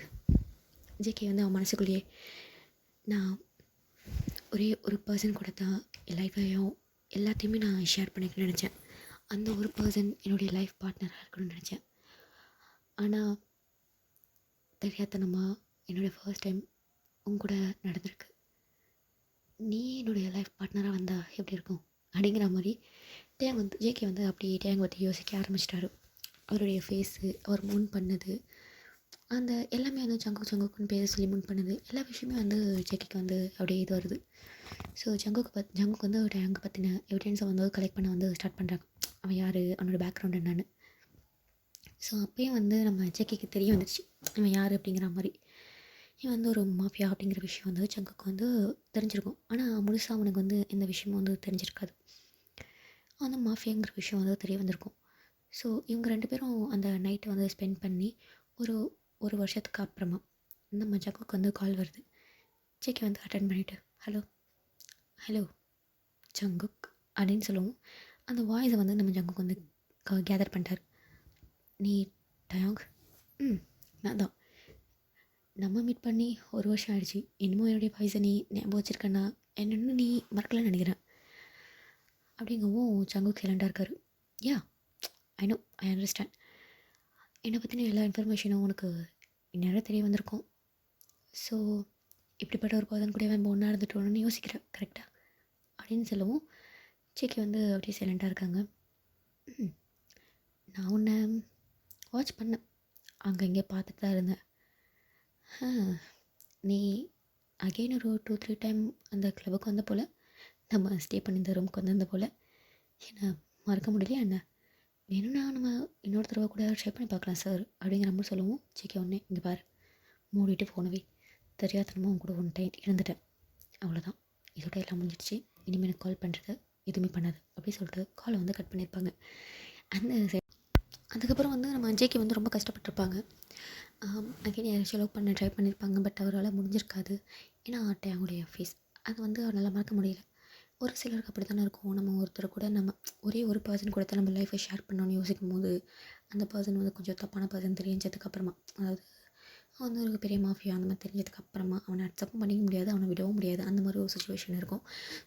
ஜேகே வந்து அவன் மனசுக்குள்ளேயே, நான் ஒரே ஒரு பர்சன் கூட தான் என் லைஃப்பையும் எல்லாத்தையுமே நான் ஷேர் பண்ணிக்கணும்னு நினச்சேன். அந்த ஒரு பர்சன் என்னுடைய லைஃப் பார்ட்னராக இருக்கணும்னு நினச்சேன். ஆனால் தெரியாதனமாக என்னுடைய ஃபர்ஸ்ட் டைம் கூட நடந்திருக்கு. நீ என்னுடைய லைஃப் பார்ட்னராக வந்தால் எப்படி இருக்கும் அப்படிங்கிற மாதிரி டேங் வந்து ஜேகே வந்து அப்படியே டேங் பற்றி யோசிக்க ஆரம்பிச்சிட்டாரு. அவருடைய ஃபேஸு, அவர் மூன் பண்ணது, அந்த எல்லாமே வந்து ஜங்குக்குன்னு பேர் சொல்லி முன் பண்ணுது. எல்லா விஷயமே வந்து ஜெக்கிக்கு வந்து அப்படியே இது வருது. ஸோ ஜங்குக்கு வந்து டேங்க் பற்றின எவிடென்ஸை வந்து கலெக்ட் பண்ண வந்து ஸ்டார்ட் பண்ணுறாங்க. அவன் யார், அவனோட பேக்ரவுண்ட் என்னன்னு. ஸோ அப்போயும் வந்து நம்ம ஜெக்கிக்கு தெரிய வந்துடுச்சு இவன் யார் அப்படிங்கிற மாதிரி. இவன் வந்து ஒரு மாஃபியா அப்படிங்கிற விஷயம் வந்து ஜங்குக்கு வந்து தெரிஞ்சிருக்கும். ஆனால் முழுசாக அவனுக்கு வந்து இந்த விஷயமும் வந்து தெரிஞ்சிருக்காது. அந்த மாஃபியாங்கிற விஷயம் வந்து தெரிய வந்திருக்கும். ஸோ இவங்க 2 பேரும் அந்த நைட்டை வந்து ஸ்பெண்ட் பண்ணி ஒரு ஒரு வருஷத்துக்கு அப்புறமா நம்ம ஜங்குக்கு வந்து கால் வருது. ஜெக்கி வந்து அட்டன் பண்ணிவிட்டு ஹலோ ஹலோ ஜங்குக் அப்படின்னு சொல்லுவோம். அந்த வாய்ஸை வந்து நம்ம ஜங்குக்கு வந்து கேதர் பண்ணிட்டார். நீ டயாங்? நான் தான். நம்ம மீட் பண்ணி ஒரு வருஷம் ஆயிடுச்சு. இன்னமும் என்னுடைய வாய்ஸை நீ ஞாபகம் வச்சுருக்கேன்னா என்னென்னு நீ மறக்கலன்னு நினைக்கிறேன் அப்படிங்கவும் ஜங்குக் சைலண்டாக இருக்கார். யா ஐ நோ, ஐ அண்டர்ஸ்டாண்ட். என்னை பற்றின எல்லா இன்ஃபர்மேஷனும் உனக்கு இந்நேரம் தெரிய வந்திருக்கும். ஸோ இப்படிப்பட்ட ஒரு பர்சன் கூட நம்ம ஒன்றா இருந்துட்டோன்னு யோசிக்கிறேன் கரெக்டாக அப்படின்னு சொல்லவும் ஜெக்கி வந்து அப்படியே சைலண்டாக இருக்காங்க. நான் உன்னை வாட்ச் பண்ணேன், அங்கே இங்கே பார்த்துட்டு தான் இருந்தேன். நீ அகெயின் ஒரு 2-3 டைம் அந்த கிளப்புக்கு வந்த போல், நம்ம ஸ்டே பண்ணியிருந்த ரூமுக்கு வந்திருந்த போல். என்ன மறக்க முடியலையா என்ன? வேணும்னா நம்ம இன்னொரு தடவை கூட ஷேர் பண்ணி பார்க்கலாம் சார் அப்படிங்கிற மாதிரி சொல்லவும் ஜெக்கி உடனே இங்கே பாரு, மூடிட்டு போனவே தெரியாதனமாக உன் கூட ஒன் டைம் இருந்துட்டேன், அவ்வளோதான், இதோட எல்லாம் முடிஞ்சிடுச்சு, இனிமேல் எனக்கு கால் பண்ணுறது எதுவுமே பண்ணாது அப்படி சொல்லிட்டு காலை வந்து கட் பண்ணியிருப்பாங்க. அந்த அதுக்கப்புறம் வந்து நம்ம ஜேகே வந்து ரொம்ப கஷ்டப்பட்டிருப்பாங்க. அகைன் யாராச்சும் லவ் பண்ண ட்ரை பண்ணியிருப்பாங்க. பட் அவரால் முடிஞ்சிருக்காது. ஏன்னா அவங்களுடைய ஃபேஸ் அது வந்து அவரால் மறக்க முடியல. ஒரு சிலருக்கு அப்படி தானே இருக்கும். நம்ம ஒருத்தர் கூட நம்ம ஒரே ஒரு பர்சன் கூட தான் நம்ம லைஃப்பை ஷேர் பண்ணணும்னு யோசிக்கும் போது அந்த பர்சன் வந்து கொஞ்சம் தப்பான பர்சன் தெரிஞ்சதுக்கப்புறமா, அதாவது அவன் வந்து ஒரு பெரிய மாஃபியா அந்த மாதிரி தெரிஞ்சதுக்கப்புறமா அவனை அக்செப்ட் பண்ணிக்க முடியாது, அவனை விடவும் முடியாது, அந்த மாதிரி ஒரு சுச்சுவேஷன் இருக்கும்.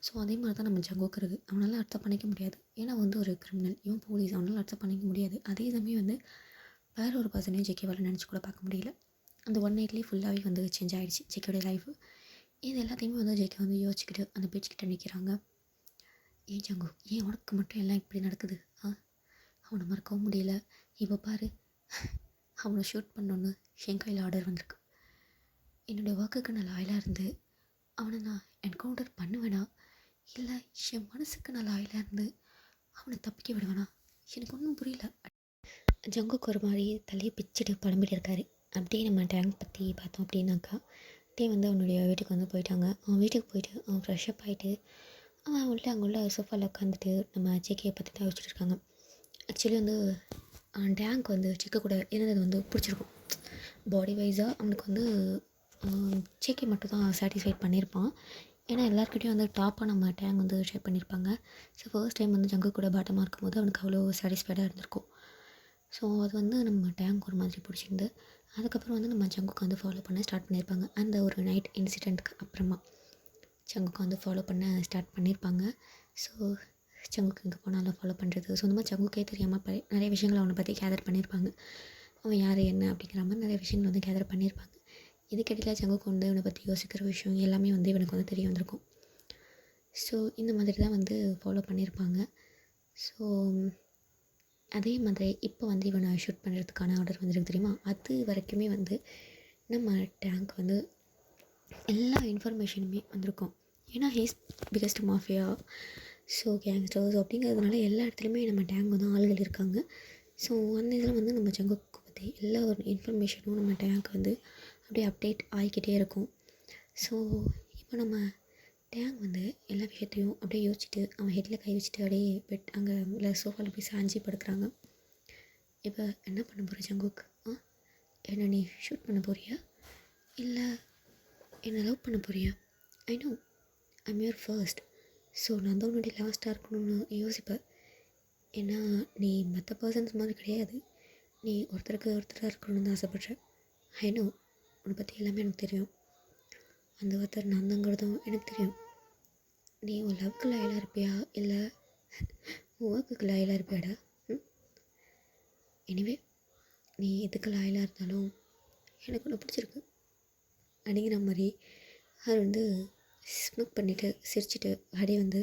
ஸோ அதே மாதிரி தான் நம்ம ஜங்குக்கு இருக்குது. அவனால் அக்செப்ட் பண்ணிக்க முடியாது, ஏன்னா வந்து ஒரு கிரிமினல், இவன் போலீஸ், அவனால் அக்செப்ட் பண்ணிக்க முடியாது. அதே சமயம் வந்து வேற ஒரு பர்சனையும் ஜெக்கிவால் நினச்சி கூட பார்க்க முடியல. அந்த ஒன் நைட்லேயே ஃபுல்லாகவே வந்து சேஞ்ச் ஆகிடுச்சு ஜெக்கியோடைய லைஃபு. இது எல்லாத்தையுமே வந்து ஜெக்கி வந்து யோசிச்சுக்கிட்டு அந்த பீச்சுக்கிட்ட நிற்கிறாங்க. ஏன் ஜங்கு, ஏன் உனக்கு மட்டும் எல்லாம் இப்படி நடக்குது? அவனை மறக்கவும் முடியல. இப்போ பாரு, அவனை ஷூட் பண்ணணுன்னு என் கையில் ஆர்டர் வந்திருக்கு. என்னுடைய ஒர்க்குக்கு நான் லாயலாக இருந்து அவனை நான் என்கவுண்டர் பண்ணுவேனா, இல்லை என் மனசுக்கு நான் லாயலாக இருந்து அவனை தப்பிக்க விடுவேனா, எனக்கு ஒன்றும் புரியல. ஜங்குக்கு ஒரு மாதிரி தலையை பிச்சுட்டு புலம்பிட்டு இருக்காரு. அப்படியே நம்ம டேங்க் பற்றி பார்த்தோம் அப்படின்னாக்கா, டே வந்து அவனுடைய வீட்டுக்கு வந்து போயிட்டாங்க. அவன் வீட்டுக்கு போயிட்டு அவன் ஃப்ரெஷ்அப் ஆகிட்டு அவன் அங்கே உள்ள சோஃபாவில் உட்காந்துட்டு நம்ம ஜேகேயை பற்றி தான் வச்சுட்டு இருக்காங்க. ஆக்சுவலி வந்து டேங்க் வந்து ஜேகே கூட இருந்தது வந்து பிடிச்சிருக்கும். பாடி வைஸாக அவனுக்கு வந்து ஜேகே மட்டும் தான் சாட்டிஸ்ஃபைட் பண்ணியிருப்பான். ஏன்னா எல்லாருக்கிட்டையும் வந்து டாப்பாக நம்ம டேங்க் வந்து ஷேர் பண்ணியிருப்பாங்க. ஸோ ஃபர்ஸ்ட் டைம் வந்து ஜங்கு கூட பாட்டமாக இருக்கும்போது அவனுக்கு அவ்வளோ சாட்டிஸ்ஃபைடாக இருந்திருக்கும். ஸோ அது வந்து நம்ம டேங்க் ஒரு மாதிரி பிடிச்சிருந்து அதுக்கப்புறம் வந்து நம்ம ஜங்குக்கு வந்து ஃபாலோ பண்ண ஸ்டார்ட் பண்ணியிருப்பாங்க. அந்த ஒரு நைட் இன்சிடெண்ட்டுக்கு அப்புறமா ஜங்குக்கு வந்து ஃபாலோ பண்ண ஸ்டார்ட் பண்ணியிருப்பாங்க. ஸோ ஜங்குக்கு எங்கே போனாலும் ஃபாலோ பண்ணுறது, ஸோ இந்த மாதிரி ஜங்குக்கே தெரியாமல் நிறைய விஷயங்கள் அவனை பற்றி கேதர் பண்ணியிருப்பாங்க. அவன் யார் என்ன அப்படிங்கிற மாதிரி நிறைய விஷயங்கள் வந்து கேதர் பண்ணியிருப்பாங்க. இதுக்கிடையில் ஜங்குக்கு வந்து இவனை பற்றி யோசிக்கிற விஷயம் எல்லாமே வந்து இவனுக்கு வந்து தெரிய வந்திருக்கும். ஸோ இந்த மாதிரி தான் வந்து ஃபாலோ பண்ணியிருப்பாங்க. ஸோ அதே மாதிரி இப்போ வந்து இவனை ஷூட் பண்ணுறதுக்கான ஆர்டர் வந்துருக்கு தெரியுமா? அது வரைக்குமே வந்து நம்ம டேங்க் வந்து எல்லா இன்ஃபர்மேஷனுமே வந்திருக்கும். ஏன்னா he's biggest mafia, so gangsters அப்படிங்கிறதுனால எல்லா இடத்துலையுமே நம்ம டேங்க் வந்து ஆள்கள் இருக்காங்க. ஸோ அந்த இதில் வந்து நம்ம ஜங்குக்கு பற்றி எல்லா ஒரு இன்ஃபர்மேஷனும் நம்ம டேங்க் வந்து அப்படியே அப்டேட் ஆகிக்கிட்டே இருக்கும். ஸோ இப்போ நம்ம டேங்க் வந்து எல்லா விஷயத்தையும் அப்படியே யோசிச்சுட்டு அவன் ஹெட்டில் கை வச்சுட்டு அப்படியே அங்கே இல்லை சோஃபாவில் போய் சாஞ்சி படுக்கிறாங்க. இப்போ என்ன பண்ண போகிற ஜங்குக்? என்ன நீ ஷூட் பண்ண போறியா, இல்லை என்னை லவ் பண்ண போறியா? I know I'm your first. So நான் தான் உன்னுடைய லாஸ்ட்டாக இருக்கணும்னு யோசிப்பேன். ஏன்னா நீ மற்ற பர்சன்ஸ் மாதிரி கிடையாது, நீ ஒருத்தராக இருக்கணும்னு தான் ஆசைப்படுற. ஐ நோ, உன்னை பற்றி எல்லாமே எனக்கு தெரியும். அந்த ஒருத்தர் நான் தாங்கிறதும் எனக்கு தெரியும். நீ உன் லவ்க்கு லாயலாக இருப்பியா, இல்லை உன் ஒர்க்குக்கு லாயலாக இருப்பியாடா? எனிவே நீ எதுக்கு லாயலாக இருந்தாலும் எனக்கு ஒன்று பிடிச்சிருக்கு அப்படிங்கிற மாதிரி அவர் வந்து ஸ்மோக் பண்ணிவிட்டு சிரிச்சுட்டு அப்படியே வந்து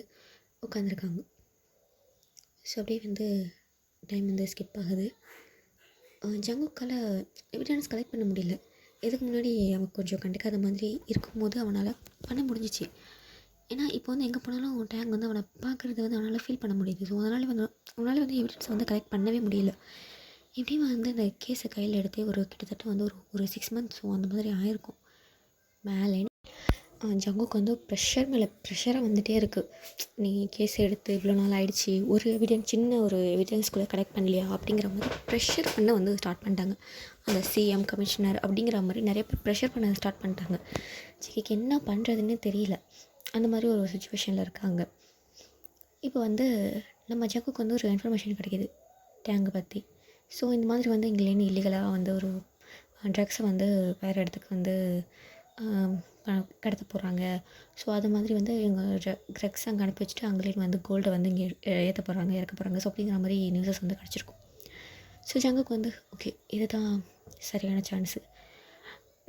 உட்காந்துருக்காங்க. ஸோ அப்படியே வந்து டைம் வந்து ஸ்கிப் ஆகுது. ஜங்குக்கால் எவிடன்ஸ் கலெக்ட் பண்ண முடியல. இதுக்கு முன்னாடி அவன் கொஞ்சம் கண்டுக்காத மாதிரி இருக்கும்போது அவனால் பண்ண முடிஞ்சிச்சு. ஏன்னா இப்போ வந்து எங்கே போனாலும் டேங் வந்து அவனை பார்க்குறது வந்து அவனால் ஃபீல் பண்ண முடியுது. ஸோ அதனால் வந்து அவனால் வந்து எவிடன்ஸை வந்து கலெக்ட் பண்ணவே முடியல. இப்படியும் வந்து அந்த கேஸை கையில் எடுத்தே ஒரு கிட்டத்தட்ட வந்து ஒரு ஒரு 6 மந்த்ஸ் ஸோ அந்த மாதிரி ஆயிருக்கும் மேலே. ஜங்குக்கு வந்து ப்ரெஷர் மேலே ப்ரெஷராக வந்துகிட்டே இருக்குது. நீ கேஸ் எடுத்து இவ்வளோ நாள் ஆகிடுச்சி, ஒரு எவிடன்ஸ் சின்ன ஒரு எவிடன்ஸ் கூட கலெக்ட் பண்ணலையா அப்படிங்கிற மாதிரி ப்ரெஷர் பண்ண வந்து ஸ்டார்ட் பண்ணிட்டாங்க. அந்த சிஎம் கமிஷனர் அப்படிங்கிற மாதிரி நிறைய பேர் ப்ரெஷர் பண்ண ஸ்டார்ட் பண்ணிட்டாங்க. ஜிகேக்கு என்ன பண்ணுறதுன்னு தெரியல. அந்த மாதிரி ஒரு சுச்சுவேஷனில் இருக்காங்க. இப்போ வந்து நம்ம ஜங்குக்கு வந்து ஒரு இன்ஃபர்மேஷன் கிடைக்கிது டேங்கை பற்றி. ஸோ இந்த மாதிரி வந்து இங்கிலேருந்து இல்லீகலாக வந்து ஒரு ட்ரக்ஸை வந்து வேறு இடத்துக்கு வந்து கடத்த போகிறாங்க. ஸோ அது மாதிரி வந்து இவங்க ட்ரக்ஸ் அங்கே அனுப்பி வச்சுட்டு அங்கேயும் வந்து கோல்டை வந்து இங்கே ஏற்ற போகிறாங்க, இறக்க போகிறாங்க. ஸோ அப்படிங்கிற மாதிரி நியூஸஸ் வந்து கிடச்சிருக்கும். ஸோ ஜங்குக்கு வந்து ஓகே இதுதான் சரியான சான்ஸு,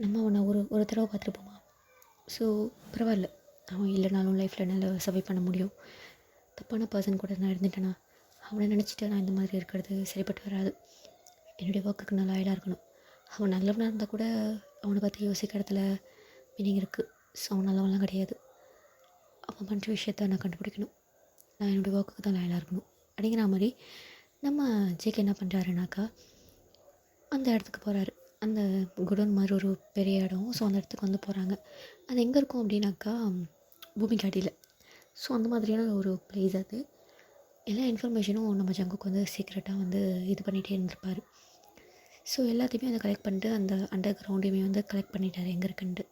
நம்ம அவனை ஒரு தடவை பார்த்துருப்போமா. ஸோ பரவாயில்ல, அவன் இல்லைனாலும் லைஃப்பில் நல்லா சர்வை பண்ண முடியும். தப்பான பர்சன் கூட நான் இருந்துட்டேன்னா அவனை நினச்சிட்டு நான் இந்த மாதிரி இருக்கிறது சரிப்பட்டு வராது. என்னுடைய ஒர்க்குக்கு நல்லா ஆயிடாக இருக்கணும். அவன் நல்லவனாக இருந்தால் கூட அவனை பற்றி யோசிக்கிற இடத்துல மீனிங் இருக்குது. ஸோ அவன் நல்லவன்லாம் கிடையாது. அவன் பண்ணுற விஷயத்த நான் கண்டுபிடிக்கணும். நான் என்னுடைய ஒர்க்குக்கு தான் லாயலாக இருக்கணும் அப்படிங்கிற மாதிரி நம்ம ஜேகே என்ன பண்ணுறாருனாக்கா அந்த இடத்துக்கு போகிறாரு. அந்த குடோன் மாதிரி ஒரு பெரிய இடம். ஸோ அந்த இடத்துக்கு வந்து போகிறாங்க. அது எங்கே இருக்கும் அப்படின்னாக்கா பூமிக்கு அடியில். ஸோ அந்த மாதிரியான ஒரு பிளேஸ் அது. எல்லா இன்ஃபர்மேஷனும் நம்ம ஜங்குக்கு வந்து சீக்ரெட்டாக வந்து இது பண்ணிகிட்டே இருந்திருப்பார். ஸோ எல்லாத்தையுமே வந்து கலெக்ட் பண்ணிட்டு அந்த அண்டர் கிரவுண்டையுமே வந்து கலெக்ட் பண்ணிட்டார் எங்கே இருக்குன்ட்டு.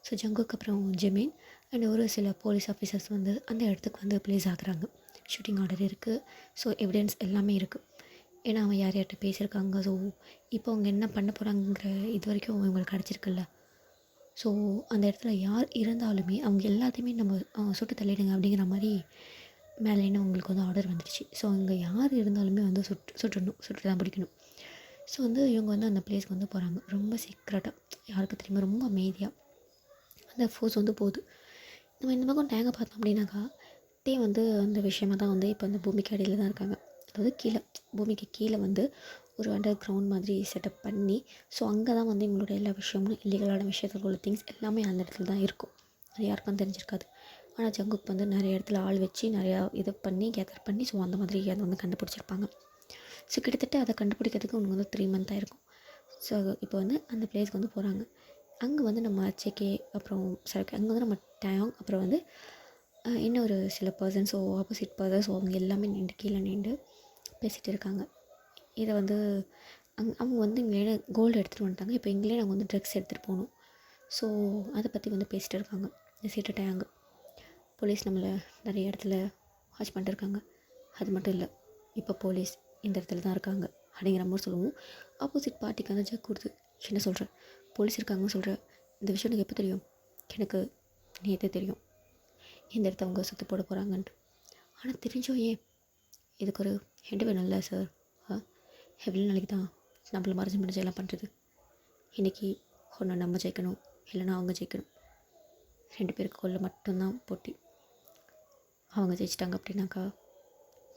ஸோ ஜங்குக்கு அப்புறம் ஜெமீன் அண்ட் ஒரு சில போலீஸ் ஆஃபீஸர்ஸ் வந்து அந்த இடத்துக்கு வந்து ப்ளேஸ் ஆகுறாங்க. ஷூட்டிங் ஆர்டர் இருக்குது. ஸோ எவிடன்ஸ் எல்லாமே இருக்குது. ஏன்னா அவன் யார் யார்கிட்ட பேசியிருக்காங்க. ஸோ இப்போ அவங்க என்ன பண்ண போகிறாங்கிற இது வரைக்கும் இவங்களுக்கு கிடச்சிருக்குல்ல. ஸோ அந்த இடத்துல யார் இருந்தாலுமே அவங்க எல்லாத்தையுமே நம்ம சுட்டு தள்ளிடுங்க அப்படிங்கிற மாதிரி மேலேன்னு உங்களுக்கு வந்து ஆர்டர் வந்துடுச்சு. ஸோ அங்கே யார் இருந்தாலுமே வந்து சுட்டு தான் பிடிக்கணும். ஸோ வந்து இவங்க வந்து அந்த பிளேஸ்க்கு வந்து போகிறாங்க. ரொம்ப சீக்ரெட்டாக, யாருக்கு தெரியுமா, ரொம்ப அமைதியாக அந்த ஃபோர்ஸ் வந்து போகுது. நம்ம இந்த பக்கம் டேங்கை பார்த்தோம் அப்படின்னாக்கா டே வந்து அந்த விஷயமாக தான் வந்து இப்போ அந்த பூமிக்கு அடியில் தான் இருக்காங்க. அதாவது கீழே பூமிக்கு கீழே வந்து ஒரு அண்டர் கிரவுண்ட் மாதிரி செட்டப் பண்ணி ஸோ அங்கே தான் வந்து இவங்களோட எல்லா விஷயமும் இல்லீகலான விஷயத்தில் உள்ள திங்ஸ் எல்லாமே அந்த இடத்துல தான் இருக்கும். அது யாருக்கும் தெரிஞ்சிருக்காது. ஆனால் ஜங்குக்கு வந்து நிறைய இடத்துல ஆள் வச்சு நிறையா இது பண்ணி கேதர் பண்ணி ஸோ அந்த மாதிரி அதை வந்து கண்டுபிடிச்சிருப்பாங்க. ஸோ கிட்டத்தட்ட அதை கண்டுபிடிக்கிறதுக்கு உனக்கு வந்து 3 மந்த் ஆயிருக்கும். ஸோ இப்போ வந்து அந்த பிளேஸ்க்கு வந்து போகிறாங்க. அங்கே வந்து நம்ம ஜேகே அப்புறம் சரக்கு அங்கே வந்து நம்ம டயாங் அப்புறம் வந்து இன்னும் ஒரு சில பர்சன்ஸ் ஆப்போசிட் பர்சன்ஸ் அவங்க எல்லாமே கீழே நின்று பேசிகிட்டு இருக்காங்க. இதை வந்து அவங்க வந்து இங்கே கோல்டு எடுத்துகிட்டு வந்துட்டாங்க. இப்போ இங்கேயே நாங்கள் வந்து ட்ரக்ஸ் எடுத்துகிட்டு போகணும். ஸோ அதை பற்றி வந்து பேசிகிட்டு இருக்காங்க. பேசிகிட்டு டயாங் போலீஸ் நம்மளை நிறைய இடத்துல வாட்ச் பண்ணிட்டு இருக்காங்க. அது மட்டும் இல்லை, இப்போ போலீஸ் இந்த இடத்துல தான் இருக்காங்க அப்படிங்கிற மாதிரி சொல்லுவோம். ஆப்போசிட் பார்ட்டிக்கு வந்து ஜக் கொடுத்து என்ன சொல்கிற, போலீஸ் இருக்காங்கன்னு சொல்கிற, இந்த விஷயம் எனக்கு எப்போ தெரியும், எனக்கு நேற்றே தெரியும் இந்த இடத்த அவங்க சுற்றி போட போகிறாங்கன்ட்டு. ஆனால் தெரிஞ்சோ ஏன் இதுக்கு ஒரு ஹெண்டு வேணும்ல சார். எவ்வளோ நாளைக்கு தான் நம்மள மறைஞ்சு எல்லாம் பண்ணுறது. இன்றைக்கி ஒன்று நம்ம ஜெயிக்கணும், இல்லைன்னா அவங்க ஜெயிக்கணும். 2 பேருக்குள்ள மட்டும்தான் போட்டி. அவங்க ஜெயிச்சிட்டாங்க அப்படின்னாக்கா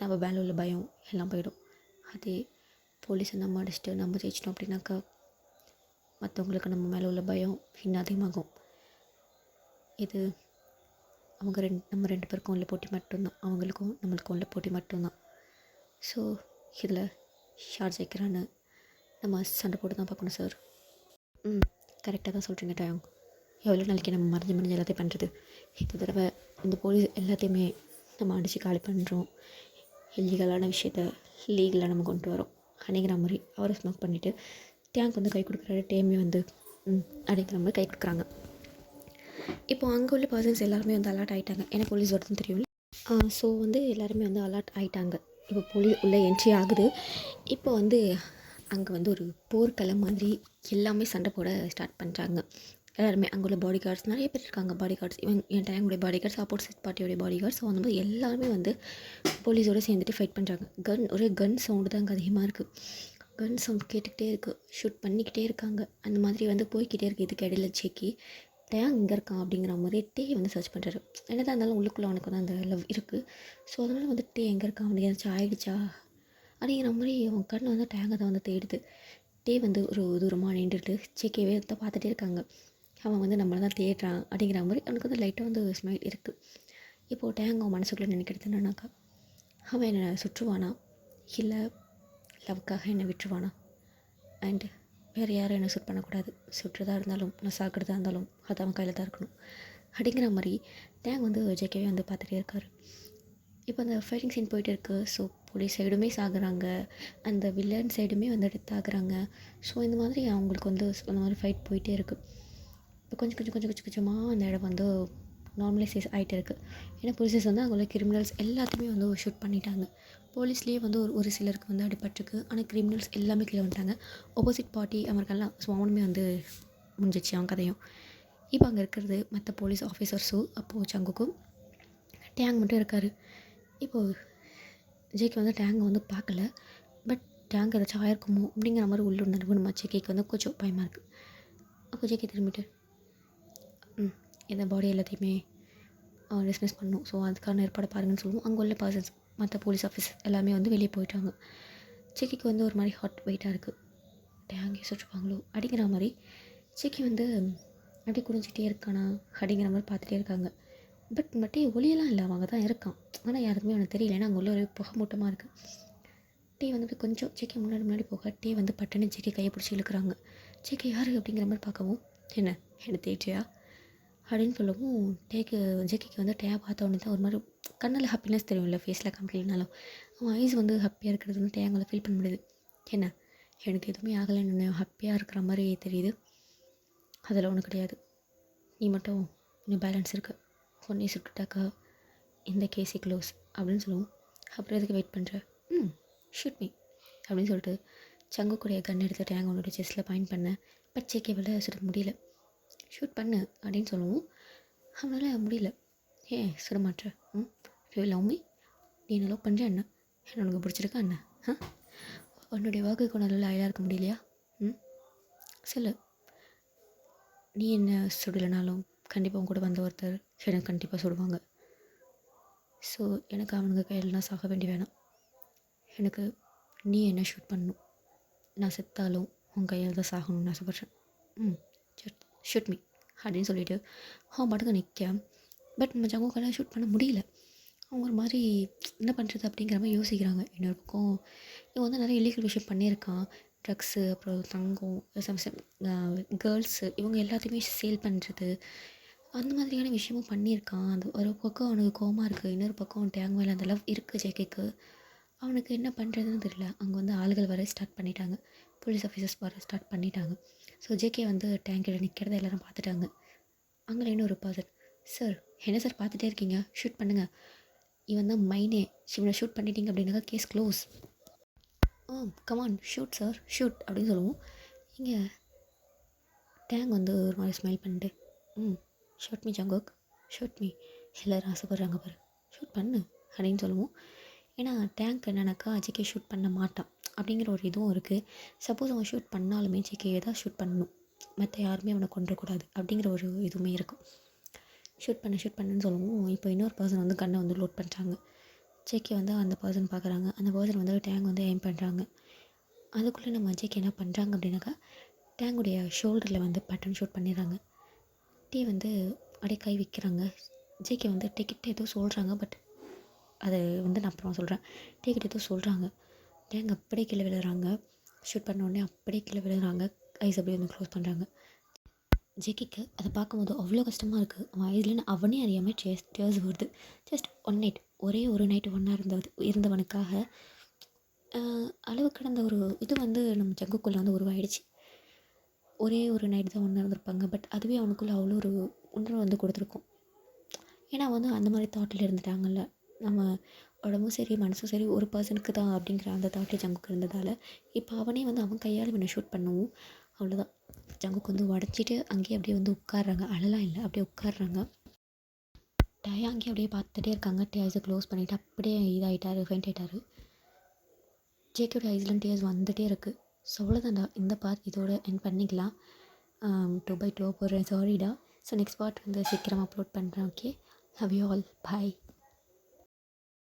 நம்ம மேலே உள்ள பயம் எல்லாம் போயிடும். அதே போலீஸை நம்ம அடிச்சுட்டு நம்ம ஜெயிச்சிட்டோம் அப்படின்னாக்கா மற்றவங்களுக்கு நம்ம மேலே உள்ள பயம் இன்னும் அதிகமாகும். இது நம்ம 2 பேருக்கும் உள்ள போட்டி மட்டும்தான், அவங்களுக்கும் நம்மளுக்கும் உள்ள போட்டி மட்டும்தான். ஸோ இதில் ஷார்ட் ஜெயிக்கிறான்னு நம்ம சண்டை போட்டு தான் பார்க்கணும் சார். கரெக்டாக தான் சொல்கிறீங்க டயாங். எவ்வளோ நாளைக்கு நம்ம மறைஞ்சு எல்லாத்தையும் பண்ணுறது. இந்த தடவை இந்த போலீஸ் எல்லாத்தையுமே நம்ம அடித்து காலி பண்ணுறோம். இல்லீகலான விஷயத்த லீகலாக நம்ம கொண்டு வரோம் அப்படிங்கிற மாதிரி அவரை ஸ்மோக் பண்ணிவிட்டு டேங்க் வந்து கை கொடுக்குறாரு. டேமே வந்து அப்படிங்கிற மாதிரி கை கொடுக்குறாங்க. இப்போ அங்கே உள்ள பர்சன்ஸ் எல்லாருமே வந்து அலர்ட் ஆகிட்டாங்க. ஏன்னா போலீஸ் வருதுன்னு தெரியும். ஸோ வந்து எல்லாருமே வந்து அலர்ட் ஆகிட்டாங்க. இப்போ போலீஸ் உள்ளே என்ட்ரி ஆகுது. இப்போ வந்து அங்கே வந்து ஒரு போர்க்களம் மாதிரி எல்லாமே சண்டை போட ஸ்டார்ட் பண்ணுறாங்க. எல்லாருமே அங்கே உள்ள பாடி கார்ட்ஸ் நிறைய பேர் இருக்காங்க. பாடி கார்ட்ஸ் என் டேங்குடைய பாடி கார்ட்ஸ், ஆப்போசிட் பார்ட்டியோடைய பாடி கார்ட்ஸ். ஸோ அந்த மாதிரி எல்லாருமே வந்து போலீஸோடு சேர்ந்துட்டு ஃபைட் பண்ணுறாங்க. ஒரே கன் சவுண்டு தான் அங்கே அதிகமாக இருக்குது. கன் சவுண்ட் கேட்டுக்கிட்டே இருக்குது. ஷூட் பண்ணிக்கிட்டே இருக்காங்க. அந்த மாதிரி வந்து போய்கிட்டே இருக்குது. இதுக்கு இடையில ஜேகே டயாங் இங்கே இருக்கான் அப்படிங்கிற மாதிரி டே வந்து சர்ச் பண்ணுறாரு. என்னதான் இருந்தாலும் உள்ளுக்குள்ளே அவனுக்கு வந்து அந்த லவ் இருக்குது. ஸோ அதனால் வந்து எங்கே இருக்கான், அவனுக்கு ஏதாச்சும் ஆகிடுச்சா அப்படிங்கிற மாதிரி அவன் கண் வந்து டேங்கை தான் வந்து தேடுது. டே வந்து ஒரு தூரமாக நின்றுட்டு ஜேகேவே தான் பார்த்துட்டே இருக்காங்க. அவன் வந்து நம்மளை தான் தேடுறான் அப்படிங்கிற மாதிரி அவனுக்கு வந்து லைட்டாக வந்து ஸ்மைல் இருக்குது. இப்போது டேங் அவன் மனசுக்குள்ளே நினைக்கிறது என்னன்னாக்கா, அவன் என்னை சுற்றுவானா இல்லை லவ்க்காக என்னை விட்டுருவானா, அண்டு வேறு யாரும் என்னை சுட் பண்ணக்கூடாது, சுற்றுறதா இருந்தாலும் நான் சாக்கிறதா இருந்தாலும் அது அவன் கையில் தான் இருக்கணும் அப்படிங்கிற மாதிரி டேங் வந்து ஜேகேவே வந்து பார்த்துட்டே இருக்கார். இப்போ அந்த ஃபைட்டிங் சீன் போயிட்டு இருக்குது. ஸோ போலீஸ் சைடுமே சாகுறாங்க, அந்த வில்லன் சைடுமே வந்து டெத் ஆகுறாங்க. ஸோ இந்த மாதிரி அவங்களுக்கு வந்து அந்த மாதிரி ஃபைட் போயிட்டே இருக்குது. இப்போ கொஞ்சமாக அந்த இடம் வந்து நார்மலைசேஸ் ஆகிட்டே இருக்குது. ஏன்னா போலீஸஸ் வந்து அங்கே உள்ள கிரிமினல்ஸ் எல்லாத்தையுமே வந்து ஷூட் பண்ணிட்டாங்க. போலீஸ்லேயே வந்து ஒரு சிலருக்கு வந்து அடிபட்டிருக்கு. ஆனால் கிரிமினல்ஸ் எல்லாமே கீழே வந்துட்டாங்க. ஆப்போசிட் பார்ட்டி அவங்களுக்கெல்லாம் ஸோ அவனுமே வந்து முடிஞ்சிச்சு அவன் கதையும். இப்போ அங்கே இருக்கிறது மற்ற போலீஸ் ஆஃபீஸர்ஸும் அப்போது சங்குக்கும் டேங் மட்டும் இருக்கார். இப்போது ஜேகே வந்து டேங்கை வந்து பார்க்கல. பட் டேங்க் ஏதாச்சும் ஆயிருக்குமோ அப்படிங்கிற மாதிரி உள்ளுணர்வு நம்ம ஜேகேக்கு வந்து கொஞ்சம் பயமாக இருக்குது. அப்போ ஜேகே திரும்பிட்டு இந்த பாடி எல்லாத்தையுமே டிஸ்மிஸ் பண்ணணும், ஸோ அதுக்கான ஏற்பாடு பாருங்கன்னு சொல்லுவோம். அங்கே உள்ள பர்சன்ஸ் மற்ற போலீஸ் ஆஃபீஸ் எல்லாமே வந்து வெளியே போயிட்டாங்க. ஜேகேக்கு வந்து ஒரு மாதிரி ஹாட் வெயிட்டாக இருக்குது. டேங்கே சுற்றுப்பாங்களோ அப்படிங்கிற மாதிரி ஜேகே வந்து அப்படியே குடிஞ்சிட்டே இருக்கானா அப்படிங்கிற மாதிரி பார்த்துட்டே இருக்காங்க. பட் ஒளியெல்லாம் இல்லை, அவங்க தான் இருக்கான். ஆனால் யாருக்குமே அவனுக்கு தெரியல, ஏன்னா அங்கே உள்ள ஒரு புகை மூட்டமாக இருக்குது. டே வந்துட்டு கொஞ்சம் ஜேகே முன்னாடி போக டே வந்து பட்டுன்னு ஜேகே கையை பிடிச்சி இழுக்கிறாங்க. ஜேகே யார் அப்படிங்கிற மாதிரி பார்க்கவும், என்ன தேய்ச்சியா அப்படின்னு சொல்லவும் ஜேகேக்கு வந்து டேயை பார்த்த உடனே தான் ஒரு மாதிரி கண்ணில் ஹாப்பினஸ் தெரியும்ல, ஃபேஸில் காமிக்கலனாலும் அவன் ஐஸ் வந்து ஹாப்பியாக இருக்கிறது வந்து டேங்களை ஃபீல் பண்ண முடியுது. எனக்கு எதுவுமே ஆகலைன்னு ஹாப்பியாக இருக்கிற மாதிரி தெரியுது. அதில் ஒன்றும் கிடையாது, நீ மட்டும் இன்னும் பேலன்ஸ் இருக்குது, பொண்ணை சுட்டுட்டாக்கா இந்த கேஸை க்ளோஸ் அப்படின்னு சொல்லுவோம். அப்புறம் எதுக்கு வெயிட் பண்ணுற, ஷூட் மீ அப்படின்னு சொல்லிட்டு சங்குக்குடைய கன் எடுத்து டேங் அவனோட செஸ்ட்டில் பாயிண்ட் பண்ணேன். பட் ஜேகேவால் சுட முடியல. ஷூட் பண்ணு அப்படின்னு சொல்லுவோம். அவனால் முடியல. சுட மாட்டேற, லவ் மீ, நீ என்ன லவ் பண்ணுற என்ன உனக்கு பிடிச்சிருக்கா என்ன, உன்னுடைய வாக்குக்கு நல்லா லாயலாக இருக்க முடியலையா, சொல்லு. நீ என்ன சுடலைனாலும் கண்டிப்பாக உங்க கூட வந்த ஒருத்தர் எனக்கு கண்டிப்பாக சுடுவாங்க. ஸோ எனக்கு அவனுங்க கையில் நான் சாக வேண்டி வேணாம். எனக்கு நீ என்ன ஷூட் பண்ணணும், நான் செத்தாலும் உன் கையில் தான் சாகணும்னு ஆசைப்பட்றேன். ஷூட் மீ அப்படின்னு சொல்லிவிட்டு அவன் பாட்டுக்கு நிற்க. பட் நம்ம ஜங்குக்கால ஷூட் பண்ண முடியல. அவங்க ஒரு மாதிரி என்ன பண்ணுறது அப்படிங்கிற மாதிரி யோசிக்கிறாங்க. இன்னொரு பக்கம் இவன் வந்து நிறைய இல்லீகல் விஷயம் பண்ணியிருக்கான். ட்ரக்ஸு, அப்புறம் தங்கம், கேர்ள்ஸு, இவங்க எல்லாத்தையுமே சேல் பண்ணுறது, அந்த மாதிரியான விஷயமும் பண்ணியிருக்கான். அது ஒரு பக்கம் அவனுக்கு கோவமாக இருக்குது, இன்னொரு பக்கம் டேங் மேலே அந்த லவ் இருக்குது ஜேகேக்கு. அவனுக்கு என்ன பண்ணுறதுன்னு தெரியல. அங்கே வந்து ஆளுகள் வர ஸ்டார்ட் பண்ணிட்டாங்க, போலீஸ் ஆஃபீஸர்ஸ் வர ஸ்டார்ட் பண்ணிட்டாங்க. ஸோ ஜேகே வந்து டேங்கில் நிற்கிறத எல்லோரும் பார்த்துட்டாங்க. அங்கே இன்னொரு பர்சன், சார் என்ன சார் பார்த்துட்டே இருக்கீங்க, ஷூட் பண்ணுங்கள், இவன் தான் மைனே, இவனை ஷூட் பண்ணிட்டீங்க அப்படின்னாக்கா case close. Come on shoot sir shoot அப்படின்னு சொல்லுவோம். இங்கே டேங் வந்து ஒரு மாதிரி ஸ்மைல் பண்ணிட்டு shoot me Jungkook, shoot me, எல்லோரும் ஆசைப்படுறாங்க பாரு, ஷூட் பண்ணு அப்படின்னு சொல்லுவோம். ஏன்னா டேங்க் என்னன்னாக்கா ஜேகே ஷூட் பண்ண மாட்டான் அப்படிங்கிற ஒரு இதுவும் இருக்குது. சப்போஸ் அவன் ஷூட் பண்ணாலுமே ஜேகே தான் ஷூட் பண்ணணும், மற்ற யாருமே அவனை கொண்டுடக்கூடாது அப்படிங்கிற ஒரு இதுவுமே இருக்கும். ஷூட் பண்ணுன்னு சொல்லுவோம். இப்போ இன்னொரு பர்சன் வந்து கன்னை வந்து லோட் பண்ணுறாங்க. ஜேகே வந்து அந்த பர்சன் பார்க்குறாங்க. அந்த பர்சன் வந்து டேங் வந்து எய்ம் பண்ணுறாங்க. அதுக்குள்ளே நம்ம ஜேகே என்ன பண்ணுறாங்க அப்படின்னாக்கா டேங்குடைய ஷோல்டரில் வந்து பட்டன் ஷூட் பண்ணிடுறாங்க. டே வந்து அப்படியே கை வைக்கிறாங்க. ஜேகே வந்து டேக்கிட்ட ஏதோ சொல்கிறாங்க. பட் அதை வந்து நான் அப்புறமா சொல்கிறேன். டேக்கிட்ட ஏதோ சொல்கிறாங்க. டேங் அப்படியே கீழே விழுறாங்க. ஷூட் பண்ண உடனே அப்படியே கீழே விழுறாங்க. ஐஸ் அப்படியே வந்து க்ளோஸ் பண்ணுறாங்க. ஜேகேக்கு அதை பார்க்கும்போது அவ்வளோ கஷ்டமாக இருக்குது. அவன் ஐஸ்லேருந்து அவனே அறியாமல் டேர்ஸ் வருது. ஜஸ்ட் ஒன் நைட், ஒரே ஒரு நைட்டு ஒன்றா இருந்தவனுக்காக அளவு கடந்த ஒரு இது வந்து நம்ம ஜங்குக்குள்ளே வந்து உருவாயிடுச்சு. ஒரே ஒரு நைட் தான் ஒன்றா இருந்திருப்பாங்க. பட் அதுவே அவனுக்குள்ளே அவ்வளோ ஒரு உணர்வு வந்து கொடுத்துருக்கும். ஏன்னா வந்து அந்த மாதிரி தாட்டில் இருந்துட்டாங்கல்ல. நம்ம உடம்பும் சரி மனசும் சரி ஒரு பர்சனுக்கு தான் அப்படிங்கிற அந்த தாட்டில் ஜங்குக்கு இருந்ததால் இப்போ அவனே வந்து அவன் கையால் இவனை ஷூட் பண்ணவும் அவ்வளோதான். ஜங்குக்கு வந்து உடச்சிட்டு அங்கேயே அப்படியே வந்து உட்காடுறாங்க. அழலாம் இல்லை, அப்படியே உட்காடுறாங்க. டயா அங்கேயே அப்படியே பார்த்துட்டே இருக்காங்க. டேஸை க்ளோஸ் பண்ணிவிட்டு அப்படியே இதாகிட்டார், ஃபெயிண்ட் ஆகிட்டார். ஜேகேயோட ஐஸ்லாம் டேஸ் வந்துகிட்டே இருக்குது. ஸோ அவ்வளோதான்டா, இந்த பார்ட் இதோட எண்ட் பண்ணிக்கலாம். 2/2 போடுறேன், சாரிடா. ஸோ நெக்ஸ்ட் பார்ட் வந்து சீக்கிரமாக அப்லோட் பண்ணுறேன். Okay, love you all, bye.